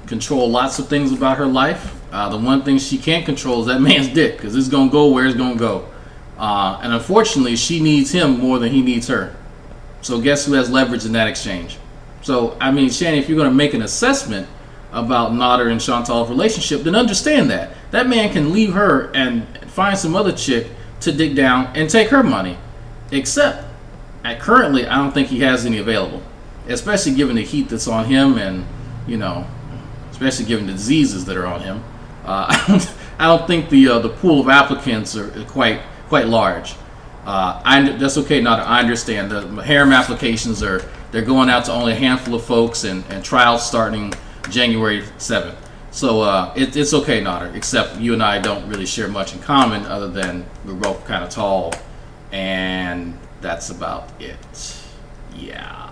control lots of things about her life. The one thing she can't control is that man's dick, because it's going to go where it's going to go. And unfortunately, she needs him more than he needs her. So guess who has leverage in that exchange? So, I mean, Shanny, if you're going to make an assessment about Nodder and Chantal's relationship, then understand that. That man can leave her and find some other chick to dig down and take her money. Except, currently, I don't think he has any available. Especially given the heat that's on him and, especially given the diseases that are on him. I don't think the pool of applicants are quite large. That's okay, Nodder. I understand. The harem applications they're going out to only a handful of folks, and trials starting January 7th. So it's okay, Nodder, except you and I don't really share much in common other than we're both kind of tall, and that's about it. Yeah.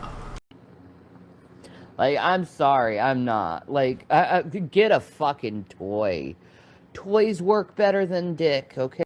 Like, I'm sorry, I'm not. Like, get a fucking toy. Toys work better than dick, okay?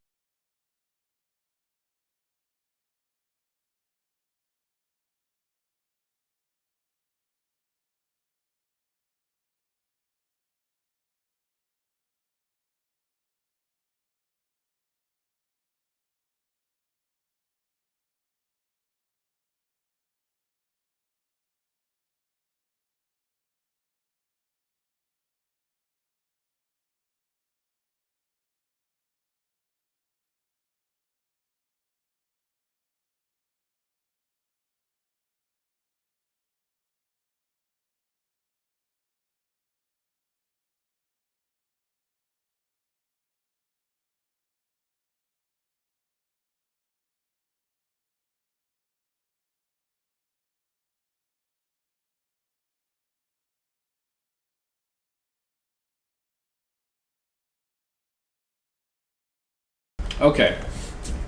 Okay,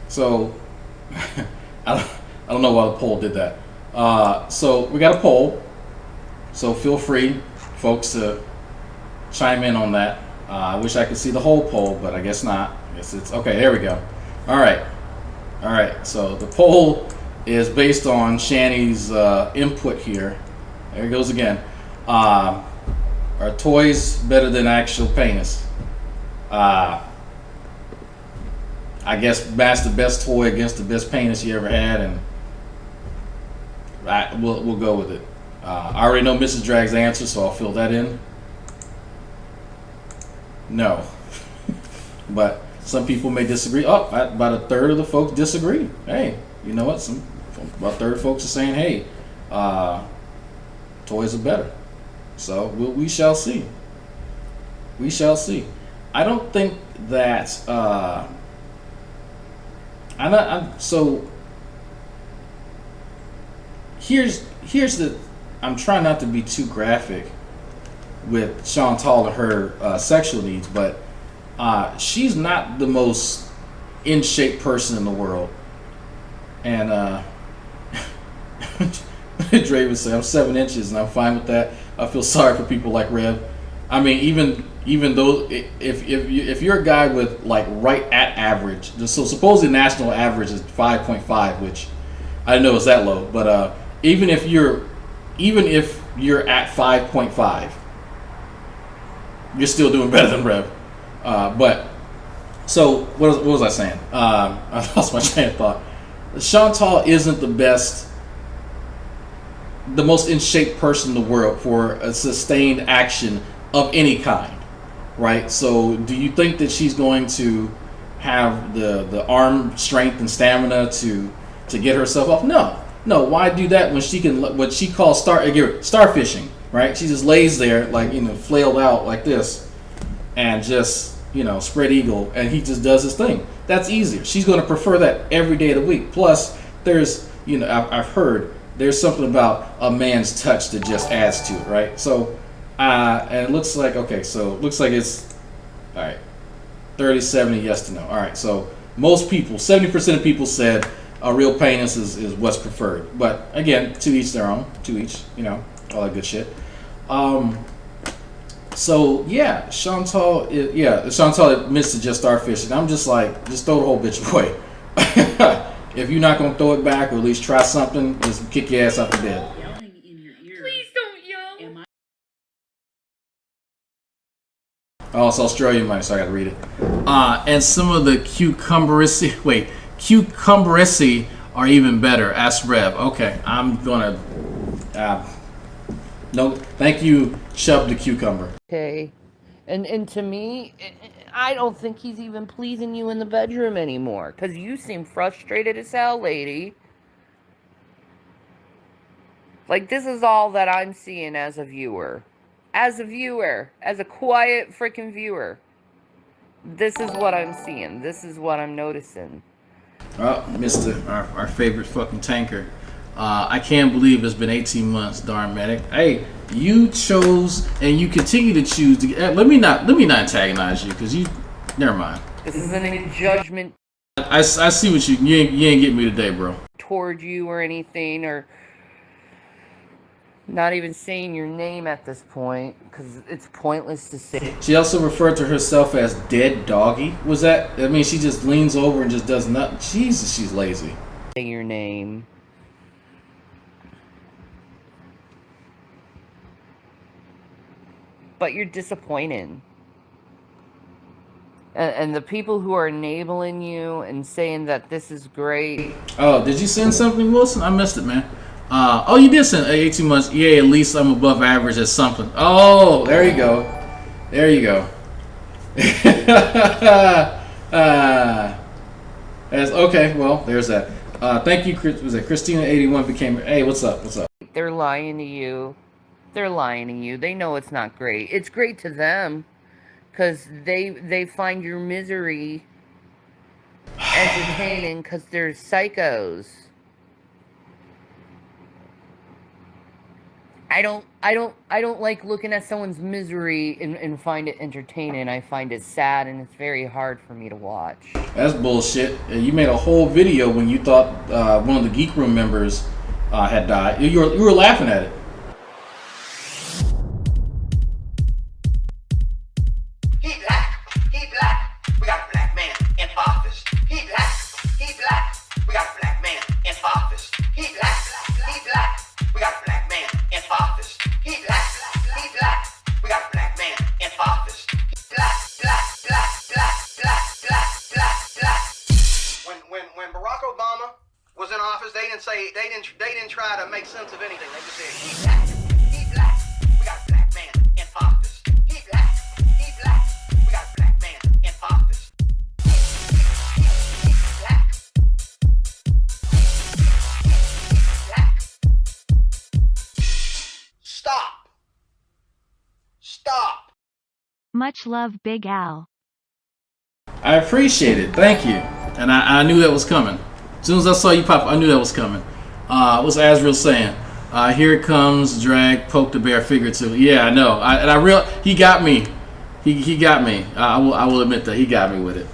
so I don't know why the poll did that. So we got a poll. So feel free, folks, to chime in on that. I wish I could see the whole poll, but I guess not. I guess it's okay. There we go. All right. So the poll is based on Shani's input here. There it goes again. Are toys better than actual penis? I guess that's the best toy against the best penis you ever had, and we'll go with it. I already know Mrs. Drag's answer, so I'll fill that in. No. But some people may disagree. Oh, about a third of the folks disagree. Hey, you know what? About a third of folks are saying, hey, toys are better. So we shall see. We shall see. I don't think that. So here's the. I'm trying not to be too graphic with Chantal and her sexual needs, but she's not the most in shape person in the world. And Dre would say, I'm 7 inches and I'm fine with that. I feel sorry for people like Rev. I mean, even though if you're a guy with like right at average, so supposedly national average is 5.5, which I didn't know was that low, but even if you're at 5.5, you're still doing better than Rev. But so what was I saying? I lost my train of thought. Chantal isn't the most in shape person in the world for a sustained action of any kind, right? So do you think that she's going to have the arm strength and stamina to get herself off? No. Why do that when she can, what she calls starfishing, right? She just lays there like, flailed out like this and just, spread eagle, and he just does his thing. That's easier. She's going to prefer that every day of the week. Plus, there's, I've heard there's something about a man's touch that just adds to it, right? So, and it looks like, it's, all right, 30-70 yes to no. All right, so most people, 70% of people said a real penis is what's preferred. But again, to each their own, all that good shit. So yeah, Chantal admits to just starfishing. I'm just like, just throw the whole bitch away. If you're not gonna throw it back, or at least try something, just kick your ass out the bed. Please don't yell. Oh, it's Australian money, so I gotta read it. And some of the cucumberaceae are even better. Ask Rev. Okay, I'm gonna. No, thank you, Chub the cucumber. Okay. And to me, I don't think he's even pleasing you in the bedroom anymore. Because you seem frustrated as hell, lady. Like, this is all that I'm seeing as a viewer. As a quiet freaking viewer. This is what I'm seeing. This is what I'm noticing. Oh, Mr. Our favorite fucking tanker. I can't believe it's been 18 months, darn medic. Hey, you chose and you continue to choose to. Let me not antagonize you, because you. Never mind. This isn't any judgment. I see what you ain't getting me today, bro. Toward you or anything, or not even saying your name at this point, because it's pointless to say. She also referred to herself as dead doggy. Was that? I mean, she just leans over and just does nothing. Jesus, she's lazy. Say your name. But you're disappointed. And the people who are enabling you and saying that this is great. Oh, did you send something, Wilson? I missed it, man. Oh, you did send 18 months. Yeah, at least I'm above average at something. Oh, there you go. There you go. Okay, well, there's that. Thank you, was it Christina81 became. Hey, what's up? What's up? They're lying to you. They're lying to you. They know it's not great. It's great to them because they find your misery entertaining because they're psychos. I don't like looking at someone's misery and find it entertaining. I find it sad, and it's very hard for me to watch. That's bullshit. You made a whole video when you thought one of the Geek Room members had died. You were laughing at it. He black. We got a black man in office. He black. We got a black man in office. He black. We got a black man in office. He black. We got a black man in office. Black. When Barack Obama was in office, they didn't try to make sense of anything. They just said he black. We got a black man in office. He black. We got a black man in office. He black. Stop. Much love, Big Al. I appreciate it. Thank you. And I knew that was coming. As soon as I saw you pop, I knew that was coming. What's Azrael saying? Here it comes, drag, poke the bear figuratively. Yeah, I know. He got me. He got me. I will admit that he got me with it.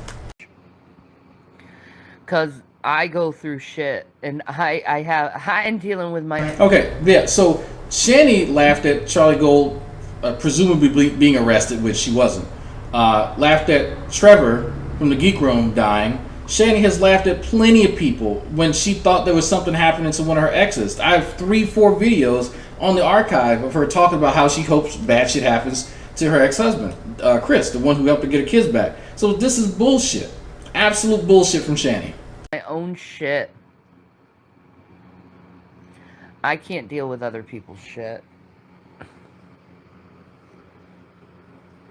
Cause I go through shit, and I'm dealing with my. Okay, yeah. So Shani laughed at Charlie Gold, presumably being arrested, which she wasn't. Laughed at Trevor from the Geek Room dying. Shani has laughed at plenty of people when she thought there was something happening to one of her exes. I have 3-4 videos on the archive of her talking about how she hopes bad shit happens to her ex-husband, Chris, the one who helped her get her kids back. So this is bullshit. Absolute bullshit from Shani. My own shit. I can't deal with other people's shit.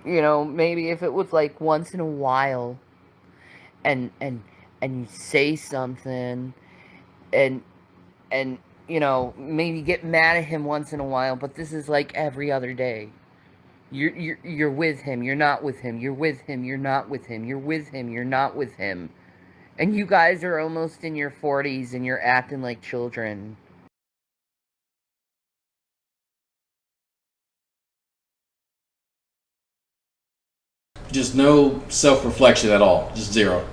You know, maybe if it was like once in a while and you say something and you know, maybe get mad at him once in a while, but this is like every other day. You're with him, you're not with him, you're with him, you're not with him, you're with him, you're not with him. And you guys are almost in your 40s and you're acting like children. Just no self-reflection at all. Just zero.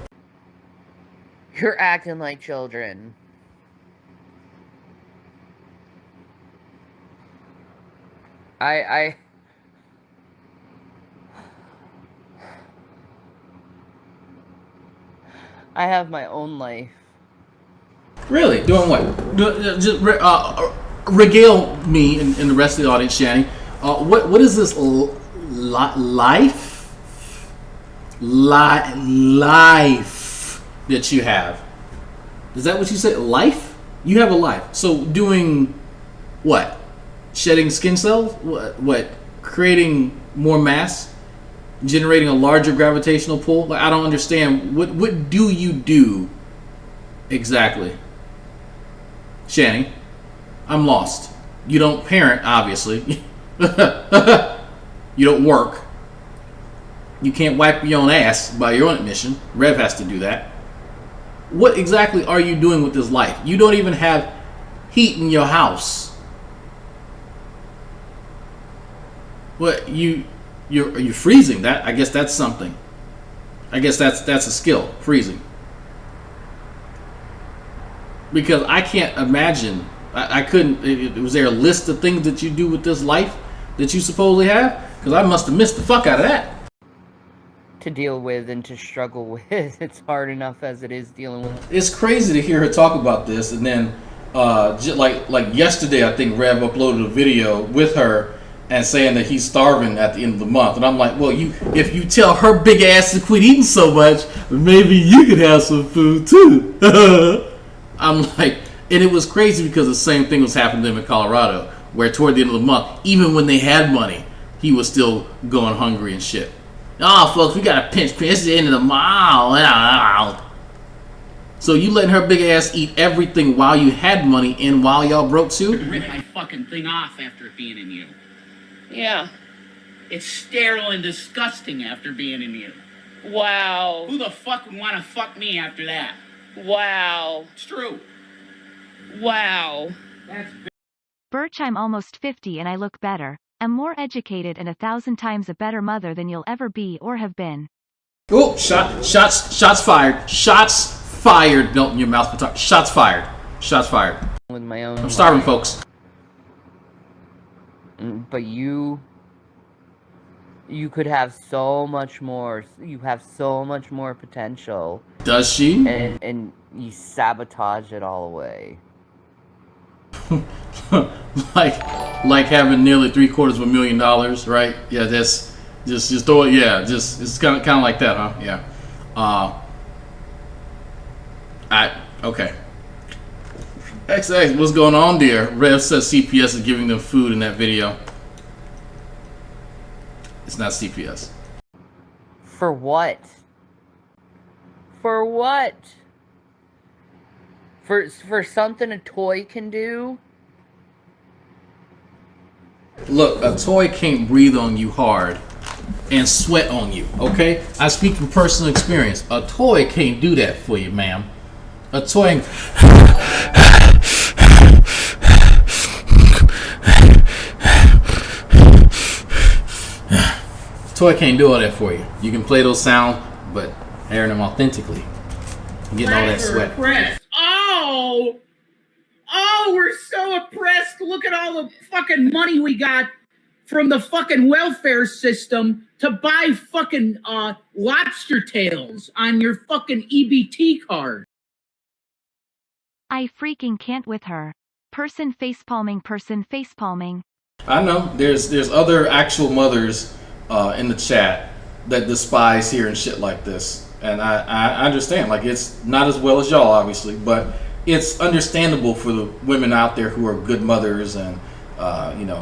You're acting like children. I have my own life. Really? Doing what? Just regale me and the rest of the audience, Shani. What is this life that you have? Is that what you said? Life? You have a life. So doing what? Shedding skin cells? What? Creating more mass? Generating a larger gravitational pull? Like, I don't understand. What do you do exactly? Shani, I'm lost. You don't parent, obviously. You don't work. You can't wipe your own ass by your own admission. Rev has to do that. What exactly are you doing with this life? You don't even have heat in your house. What, are you freezing? That, I guess that's something. I guess that's a skill, freezing. Because I can't imagine. I couldn't. Was there a list of things that you do with this life that you supposedly have? Because I must have missed the fuck out of that. To deal with and to struggle with. It's hard enough as it is dealing with. It's crazy to hear her talk about this, and then just like yesterday, I think Rev uploaded a video with her and saying that he's starving at the end of the month, and I'm like, well, if you tell her big ass to quit eating so much, maybe you could have some food too. I'm like, and it was crazy because the same thing was happening to him in Colorado, where toward the end of the month, even when they had money, he was still going hungry and shit. Oh, folks, we gotta pinch at the end of the mile. So you letting her big ass eat everything while you had money and while y'all broke too? Rip my fucking thing off after it being in you. Yeah. It's sterile and disgusting after being in you. Wow. Who the fuck would want to fuck me after that? Wow. It's true. Wow. That's Birch, I'm almost 50 and I look better. I'm more educated and 1,000 times a better mother than you'll ever be or have been. Oh, shots fired. Shots fired. Melt in your mouth. Shots fired. Shots fired. With my own. I'm starving, folks. But you could have so much more. You have so much more potential. Does she? And you sabotage it all away. like having nearly $750,000, right? Yeah, that's just throw it. Yeah, just it's kind of like that, huh? Yeah. Okay. XX, what's going on there? Rev says CPS is giving them food in that video. It's not CPS. For what? For what? For something a toy can do? Look, a toy can't breathe on you hard and sweat on you, okay? I speak from personal experience. A toy can't do that for you, ma'am. A toy... toy can't do all that for you. You can play those sounds, but hearing them authentically, getting all that sweat. Oppressed. Oh, we're so oppressed. Look at all the fucking money we got from the fucking welfare system to buy fucking lobster tails on your fucking EBT card. I freaking can't with her. Person facepalming, person facepalming. I know there's other actual mothers in the chat that despise hearing shit like this, and I understand. Like, it's not as well as y'all, obviously, but it's understandable for the women out there who are good mothers and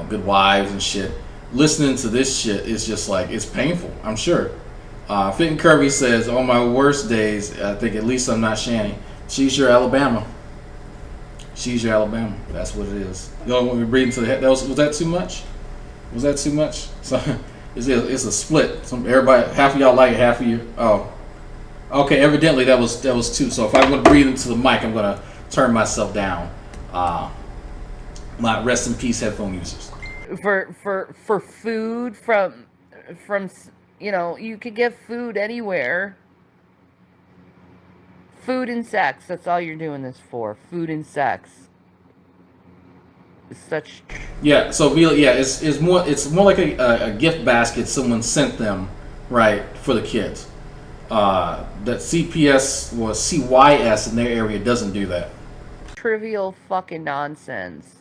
good wives and shit. Listening to this shit is just like, it's painful, I'm sure. Fit and Kirby says, on my worst days, I think at least I'm not Shanny. She's your Alabama. She's your Alabama. That's what it is. You know, when we breathe into the head, was that too much? Was that too much? So it's a split. Everybody, half of y'all like it, half of you. Oh, okay. Evidently that was two. So if I'm gonna breathe into the mic, I'm gonna turn myself down. My rest in peace, headphone users. For food from you could get food anywhere. Food and sex, that's all you're doing this for. Food and sex. It's such... Yeah, so it's more like a gift basket someone sent them, right, for the kids. That CPS or CYS in their area doesn't do that. Trivial fucking nonsense.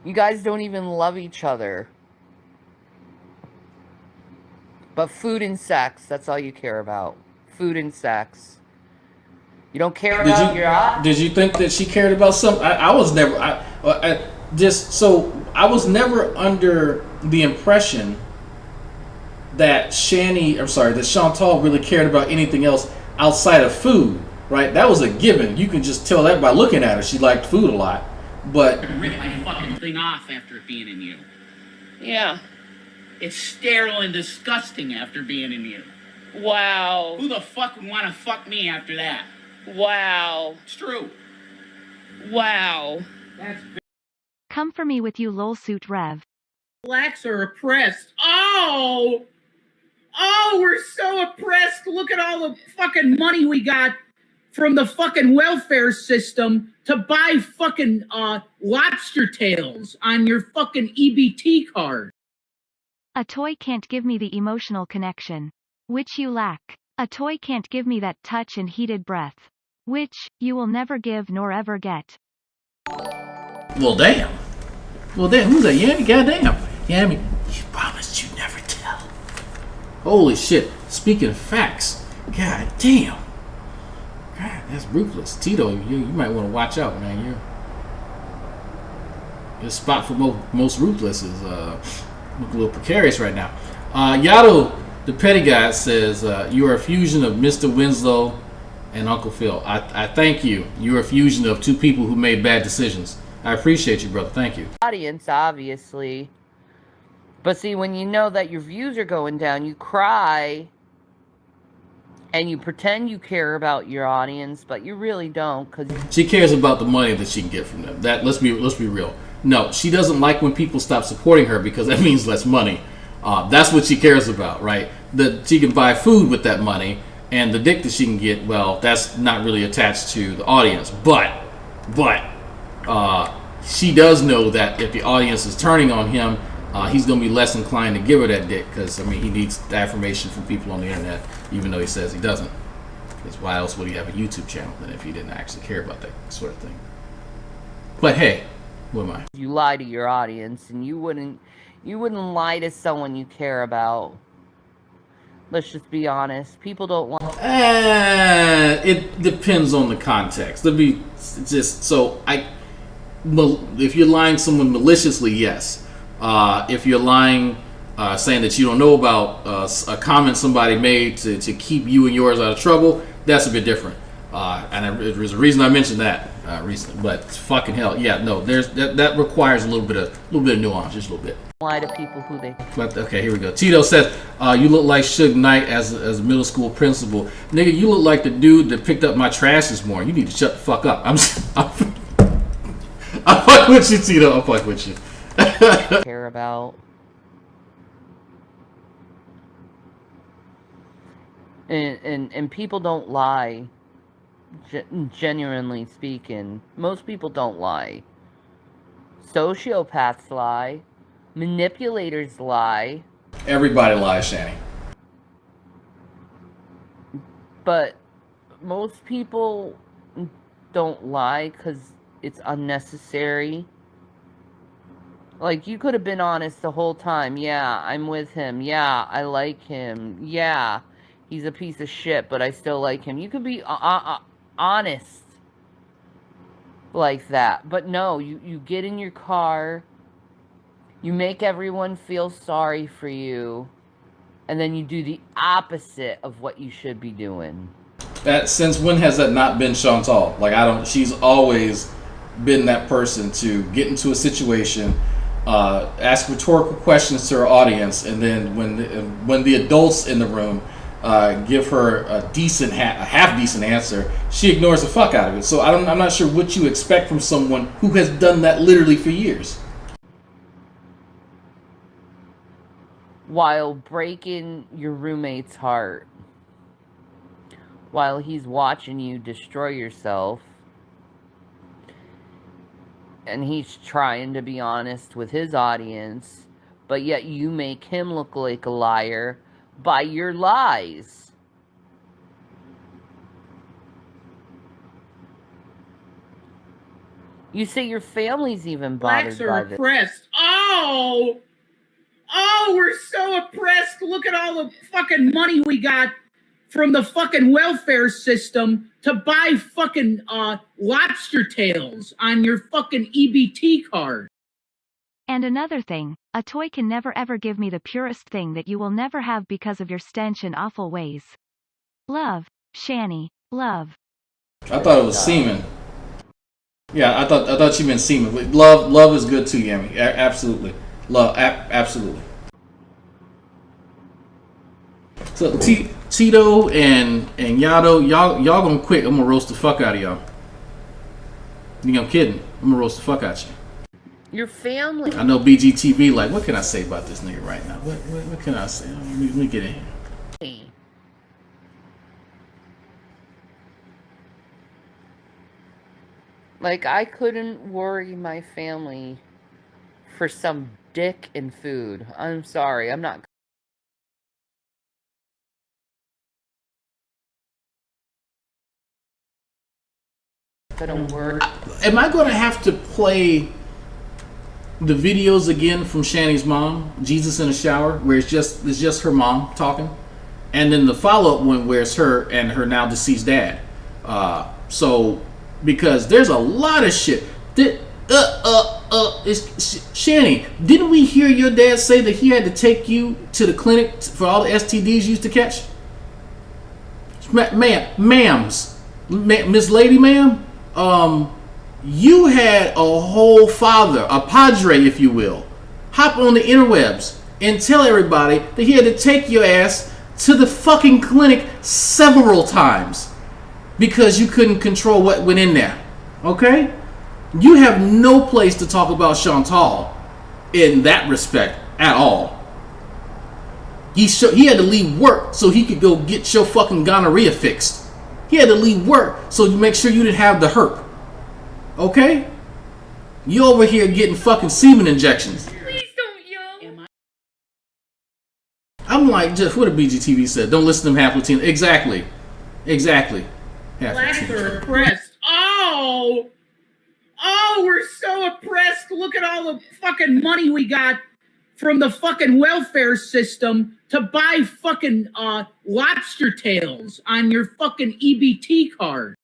You guys don't even love each other. But food and sex, that's all you care about. Food and sex. You don't care about your... Did you think that she cared about something? I was never... I was never under the impression that that Chantal really cared about anything else outside of food, right? That was a given. You can just tell that by looking at her. She liked food a lot, but... Rip my fucking thing off after it being in you. Yeah. It's sterile and disgusting after being in you. Wow. Who the fuck would want to fuck me after that? Wow. It's true. Wow. Come for me with you lol suit Rev. Blacks are oppressed. Oh, we're so oppressed. Look at all the fucking money we got from the fucking welfare system to buy fucking lobster tails on your fucking EBT card. A toy can't give me the emotional connection, which you lack. A toy can't give me that touch and heated breath, which you will never give nor ever get. Well, damn. Who's that? Yami? Goddamn. Yami, you promised you'd never tell. Holy shit. Speaking of facts, god damn. God, that's ruthless. Tito, you might want to watch out, man. Your spot for most ruthless is looking a little precarious right now. Yato, the petty guy, says, you are a fusion of Mr. Winslow and Uncle Phil. I thank you. You're a fusion of two people who made bad decisions. I appreciate you, brother. Thank you. Audience, obviously. But see, when you know that your views are going down, you cry. And you pretend you care about your audience, but you really don't, because she cares about the money that she can get from them. That let's be real. No, she doesn't like when people stop supporting her because that means less money. That's what she cares about, right? That she can buy food with that money, and the dick that she can get, well, that's not really attached to the audience. But she does know that if the audience is turning on him, he's going to be less inclined to give her that dick because, I mean, he needs the affirmation from people on the internet, even though he says he doesn't. Because why else would he have a YouTube channel than if he didn't actually care about that sort of thing? But hey, what am I? you lie to your audience, and you wouldn't lie to someone you care about. Let's just be honest. People don't want. It depends on the context. Let me just if you're lying to someone maliciously, yes. If you're lying, saying that you don't know about a comment somebody made to keep you and yours out of trouble, that's a bit different. And there's a reason I mentioned that recently. But fucking hell, yeah, no, that requires a little bit of nuance, just a little bit. Lie to people who they. But okay, here we go. Tito says, "You look like Suge Knight as a middle school principal, nigga. You look like the dude that picked up my trash this morning. You need to shut the fuck up." I fuck with you, Tito. I fuck with you. Care about. And people don't lie. Genuinely speaking, most people don't lie. Sociopaths lie. Manipulators lie. Everybody lies, Shani. But most people don't lie because it's unnecessary. Like, you could have been honest the whole time. Yeah, I'm with him. Yeah, I like him. Yeah, he's a piece of shit, but I still like him. You could be honest like that. But no, you get in your car, you make everyone feel sorry for you, and then you do the opposite of what you should be doing. Since when has that not been Chantal? Like, she's always been that person to get into a situation, ask rhetorical questions to her audience, and then when the adults in the room give her a half decent answer, she ignores the fuck out of it. So I'm not sure what you expect from someone who has done that literally for years. While breaking your roommate's heart, while he's watching you destroy yourself, and he's trying to be honest with his audience, but yet you make him look like a liar by your lies. You say your family's even bothered Blacks are by this. oppressed. Oh, we're so oppressed. Look at all the fucking money we got from the fucking welfare system to buy fucking lobster tails on your fucking EBT card. And another thing, a toy can never ever give me the purest thing that you will never have because of your stench and awful ways. Love, Shani, love. I thought it was semen. Yeah, I thought she meant semen. Love is good too, Yami. Absolutely. Love, absolutely. So Tito and Yado, y'all gonna quit. I'm gonna roast the fuck out of y'all. You know, I'm kidding. I'm gonna roast the fuck out you. Your family. I know BGTV like, what can I say about this nigga right now? What can I say? Let me get in here. Like, I couldn't worry my family for some dick and food. I'm sorry, I'm not. Couldn't work. Am I going to have to play the videos again from Shani's mom, Jesus in the Shower, where it's just her mom talking, and then the follow-up one where it's her and her now deceased dad? So because there's a lot of shit that Shani, didn't we hear your dad say that he had to take you to the clinic for all the STDs you used to catch? Miss Lady Ma'am, you had a whole father, a padre if you will, hop on the interwebs and tell everybody that he had to take your ass to the fucking clinic several times because you couldn't control what went in there. Okay? You have no place to talk about Chantal in that respect at all. He had to leave work so he could go get your fucking gonorrhea fixed. He had to leave work so to make sure you didn't have the herp. Okay? You over here getting fucking semen injections. Please don't yell. I'm like, just what a BGTV said. Don't listen to them half Latino. Exactly. Blacks are oppressed. Oh, we're so oppressed. Look at all the fucking money we got from the fucking welfare system to buy fucking lobster tails on your fucking EBT card.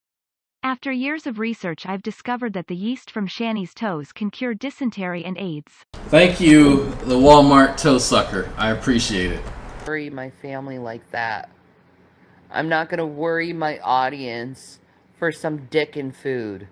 After years of research, I've discovered that the yeast from Shani's toes can cure dysentery and AIDS. Thank you, the Walmart toe sucker. I appreciate it. Worry my family like that. I'm not gonna worry my audience for some dick and food.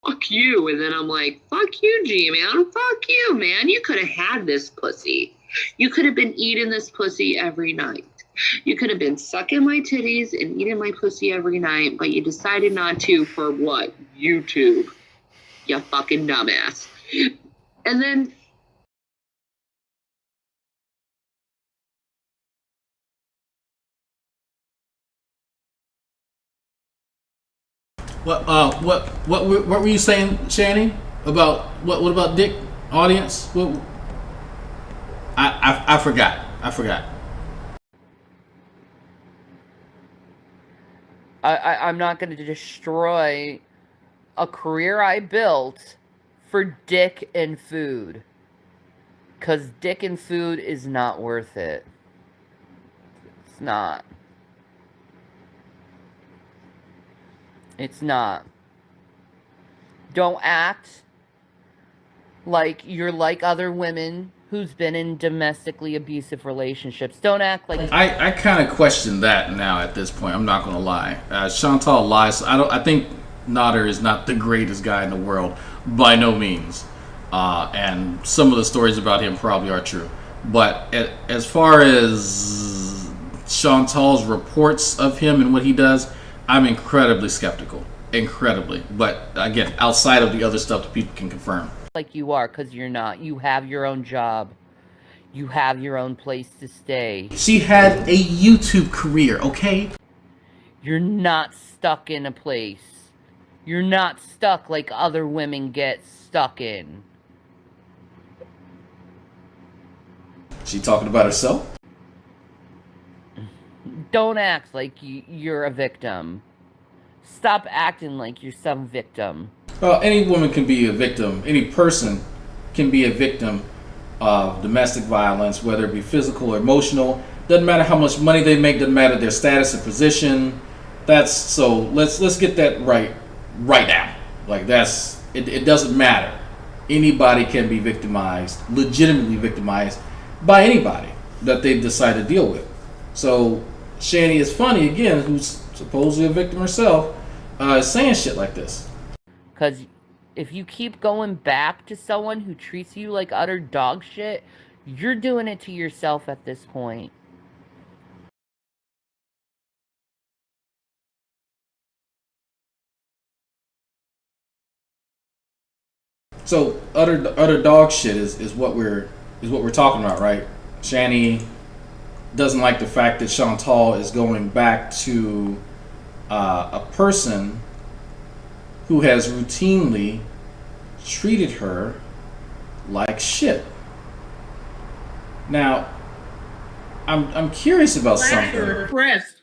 Fuck you. And then I'm like, fuck you, G-Man. Fuck you, man. You could have had this pussy. You could have been eating this pussy every night. You could have been sucking my titties and eating my pussy every night, but you decided not to for what? YouTube. You fucking dumbass. And then... What were you saying, Shani? About what about Dick audience? What? I forgot. I'm not going to destroy a career I built for dick and food. Because dick and food is not worth it. It's not. It's not. Don't act like you're like other women who's been in domestically abusive relationships. Don't act like... I kind of question that now at this point. I'm not going to lie. Chantal lies. I think Nader is not the greatest guy in the world. By no means. And some of the stories about him probably are true. But as far as Chantal's reports of him and what he does, I'm incredibly skeptical. Incredibly. But again, outside of the other stuff that people can confirm. Like you are, because you're not. You have your own job. You have your own place to stay. She had a YouTube career, okay? You're not stuck in a place. You're not stuck like other women get stuck in. She talking about herself? Don't act like you're a victim. Stop acting like you're some victim. Well, any woman can be a victim. Any person can be a victim of domestic violence, whether it be physical or emotional. Doesn't matter how much money they make. Doesn't matter their status and position. That's so. Let's get that right now. Like that's it. It doesn't matter. Anybody can be victimized, legitimately victimized by anybody that they decide to deal with. So Shani is funny again, who's supposedly a victim herself, saying shit like this. Because if you keep going back to someone who treats you like utter dog shit, you're doing it to yourself at this point. So utter dog shit is what we're talking about, right? Shani doesn't like the fact that Chantal is going back to a person who has routinely treated her like shit. Now, I'm curious about something. Oppressed.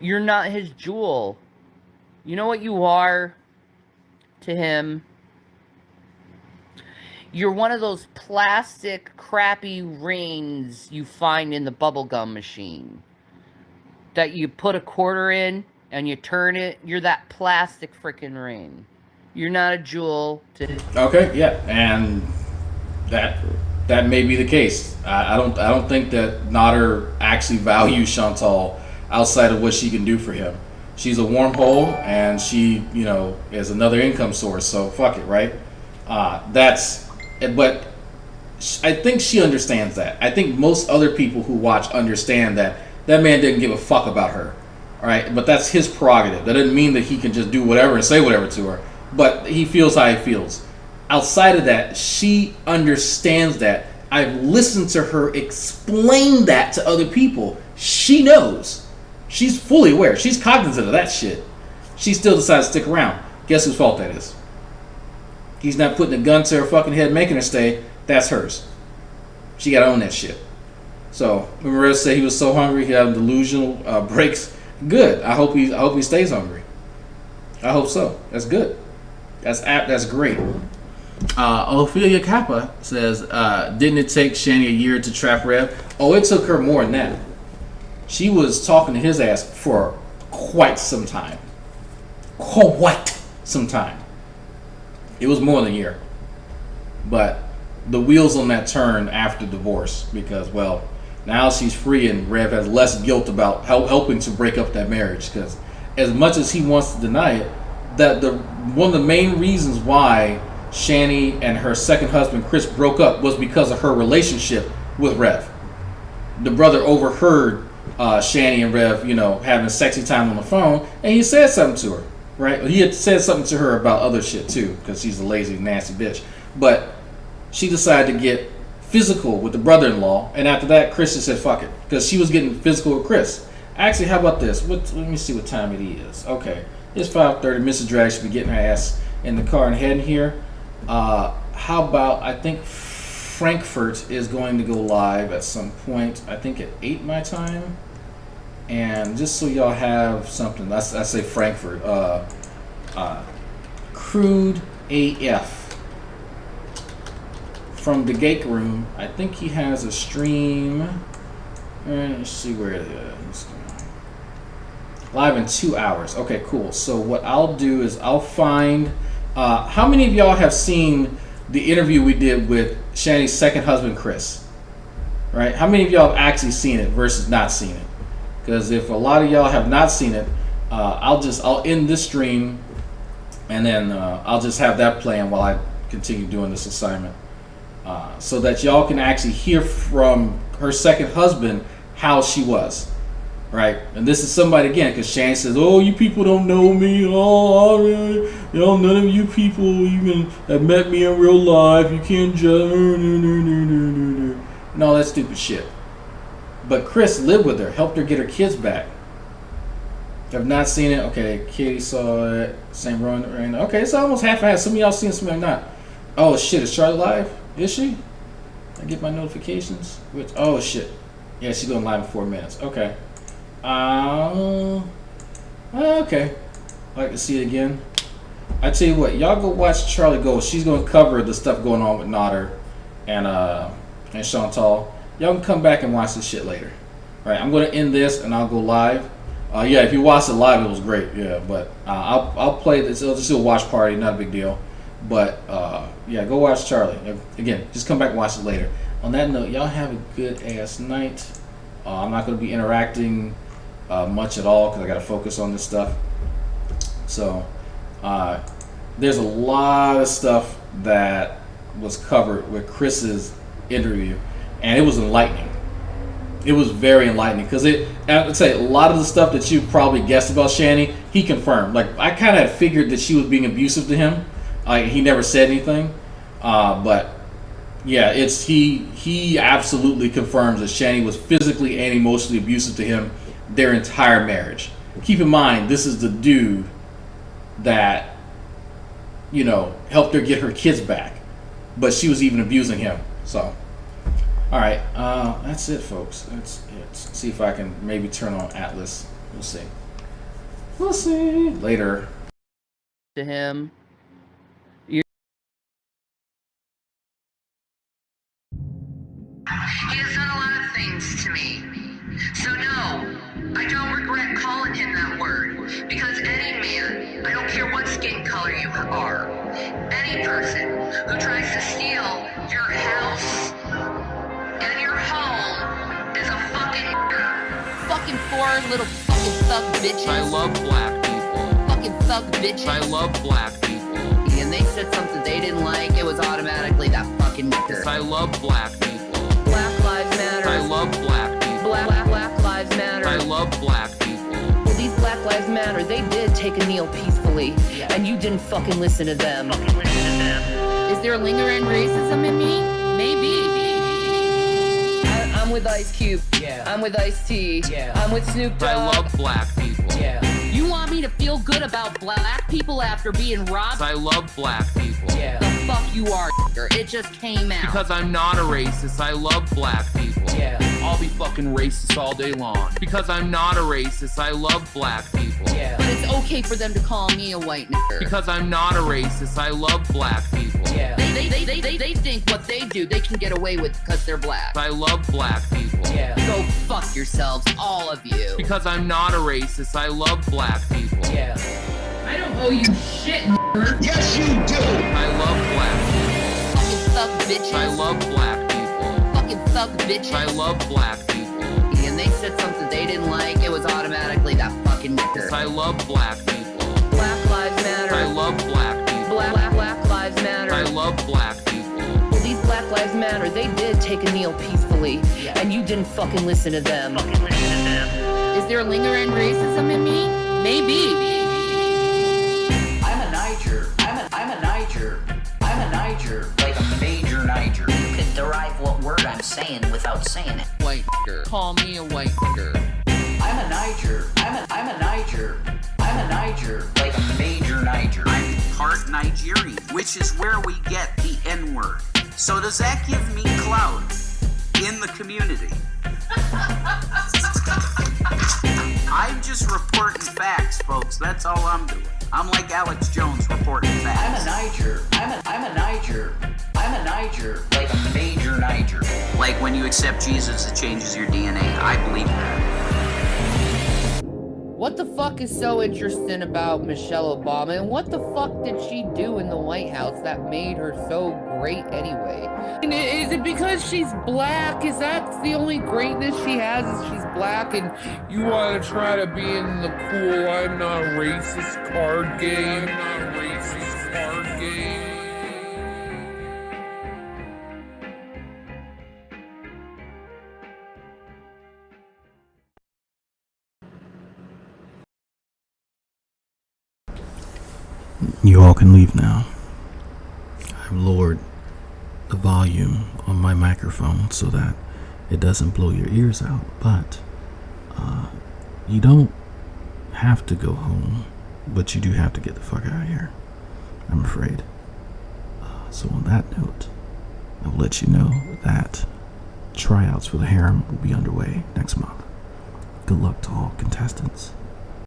You're not his jewel. You know what you are to him? You're one of those plastic, crappy rings you find in the bubblegum machine. That you put a quarter in and you turn it. You're that plastic freaking ring. You're not a jewel to his. Okay, yeah, and that may be the case. I don't think that Nodder actually values Chantal outside of what she can do for him. She's a warm hole, and she, you know, is another income source. So fuck it, right? But I think she understands that. I think most other people who watch understand that that man didn't give a fuck about her. All right, but that's his prerogative. That doesn't mean that he can just do whatever and say whatever to her. But he feels how he feels. Outside of that, she understands that. I've listened to her explain that to other people. She knows. She's fully aware. She's cognizant of that shit. She still decides to stick around. Guess whose fault that is? He's not putting a gun to her fucking head, making her stay. That's hers. She gotta own that shit. So when Rev said he was so hungry, he had delusional breaks. Good. I hope he stays hungry. I hope so. That's good. That's great. Ophelia Kappa says, didn't it take Shani a year to trap Rev? Oh, it took her more than that. She was talking to his ass for quite some time. Quite some time. It was more than a year. But the wheels on that turn after divorce because, well, now she's free and Rev has less guilt about helping to break up that marriage. Because as much as he wants to deny it, that one of the main reasons why Shani and her second husband Chris broke up was because of her relationship with Rev. The brother overheard Shani and Rev, you know, having sexy time on the phone, and he said something to her, right? He had said something to her about other shit too, because she's a lazy, nasty bitch. But she decided to get physical with the brother-in-law, and after that, Chris just said fuck it, because she was getting physical with Chris. Actually, how about this? Let me see what time it is. Okay, it's 5:30. Mrs. Drag should be getting her ass in the car and heading here. How about, I think Frankfurt is going to go live at some point, I think at 8 my time. And just so y'all have something, I say Frankfurt, Crude AF from the Gate Room. I think he has a stream. Let's see where it is. Live in 2 hours. Okay, cool. So what I'll do is I'll find. How many of y'all have seen the interview we did with Shani's second husband, Chris? Right? How many of y'all have actually seen it versus not seen it? Because if a lot of y'all have not seen it, I'll end this stream, and then I'll just have that playing while I continue doing this assignment, so that y'all can actually hear from her second husband how she was. Right, and this is somebody again, because Shane says, "Oh, you people don't know me. Oh, you know, none of you people even have met me in real life. You can't judge." And all that stupid shit. But Chris lived with her, helped her get her kids back. Have not seen it. Okay, Katie saw it. Same run right now. Okay, it's almost half-assed. Some of y'all seen it, some of y'all not. Oh shit, is Charlie live? Is she? I get my notifications. Which? Oh shit. Yeah, she's going live in 4 minutes. Okay. Okay. I'd like to see it again. I tell you what, y'all go watch Charlie Gold. She's gonna cover the stuff going on with Nodder and Chantal. Y'all can come back and watch this shit later. Alright, I'm gonna end this and I'll go live. Yeah, if you watched it live, it was great. Yeah, but I'll play this. It'll just do a watch party, not a big deal. But yeah, go watch Charlie. Again, just come back and watch it later. On that note, y'all have a good ass night. I'm not gonna be interacting much at all because I gotta focus on this stuff. So there's a lot of stuff that was covered with Chris's interview, and it was enlightening. It was very enlightening because I'd say a lot of the stuff that you probably guessed about Shani, he confirmed. Like I kind of had figured that she was being abusive to him. He never said anything, but yeah, he absolutely confirms that Shani was physically and emotionally abusive to him their entire marriage. Keep in mind, this is the dude that, you know, helped her get her kids back, but she was even abusing him. So, all right, that's it, folks. That's it. See if I can maybe turn on Atlas. We'll see. We'll see. Later. To him. He has done a lot of things to me. So no, I don't regret calling him that word. Because any man, I don't care what skin color you are, any person who tries to steal your house and your home is a fucking Fucking four little fucking thug bitches. I love black people. Fucking thug bitches. I love black people. And they said something they didn't like, it was automatically that fucking nigger. I love black people. Black lives matter. I love black people. Black lives matter. I love black people. Well, these Black Lives Matter, they did take a kneel peacefully, and you didn't fucking listen to them. Is there lingering racism in me? Maybe. I'm with Ice Cube. Yeah. I'm with Ice-T. Yeah. I'm with Snoop Dogg. I love black people. Yeah. You want me to feel good about black people after being robbed? I love black people. Yeah. The fuck you are, it just came out. Because I'm not a racist, I love black people. Yeah. I'll be fucking racist all day long. Because I'm not a racist, I love black people. Yeah. But it's okay for them to call me a white nigger. Because I'm not a racist, I love black people. Yeah. They think what they do, they can get away with because they're black. I love black people. Yeah. Go fuck yourselves, all of you. Because I'm not a racist, I love black people. Yeah. I don't owe you shit, nigger. Yes, you do. I love black people. Fucking thug bitches. I love black people. Fucking thug bitches. I love black people. And they said something they didn't like, it was automatically that fucking nigger. I love black people. Black lives matter. I love black people. Black lives matter. I love black people. Well, these Black Lives Matter, they did take a kneel peacefully, and you didn't fucking listen to them. Is there lingering racism in me? Maybe. I'm a Niger. I'm a Niger. Like a major Niger. You can derive what word I'm saying without saying it. White nigger. Call me a white nigger. I'm a Niger. I'm a Niger. Like a major Niger. I'm part Nigerian, which is where we get the N-word. So does that give me clout in the community? I'm just reporting facts, folks. That's all I'm doing. I'm like Alex Jones reporting facts. I'm a Niger. Like a major Niger. Like when you accept Jesus, it changes your DNA. I believe that. What the fuck is so interesting about Michelle Obama, and what the fuck did she do in the White House that made her so great anyway? And is it because she's black? Is that the only greatness she has, is she's black? And You want to try to be in the cool I'm not racist card game? You all can leave now. I've lowered the volume on my microphone so that it doesn't blow your ears out, but you don't have to go home, but you do have to get the fuck out of here, I'm afraid. So on that note, I will let you know that tryouts for the harem will be underway next month. Good luck to all contestants.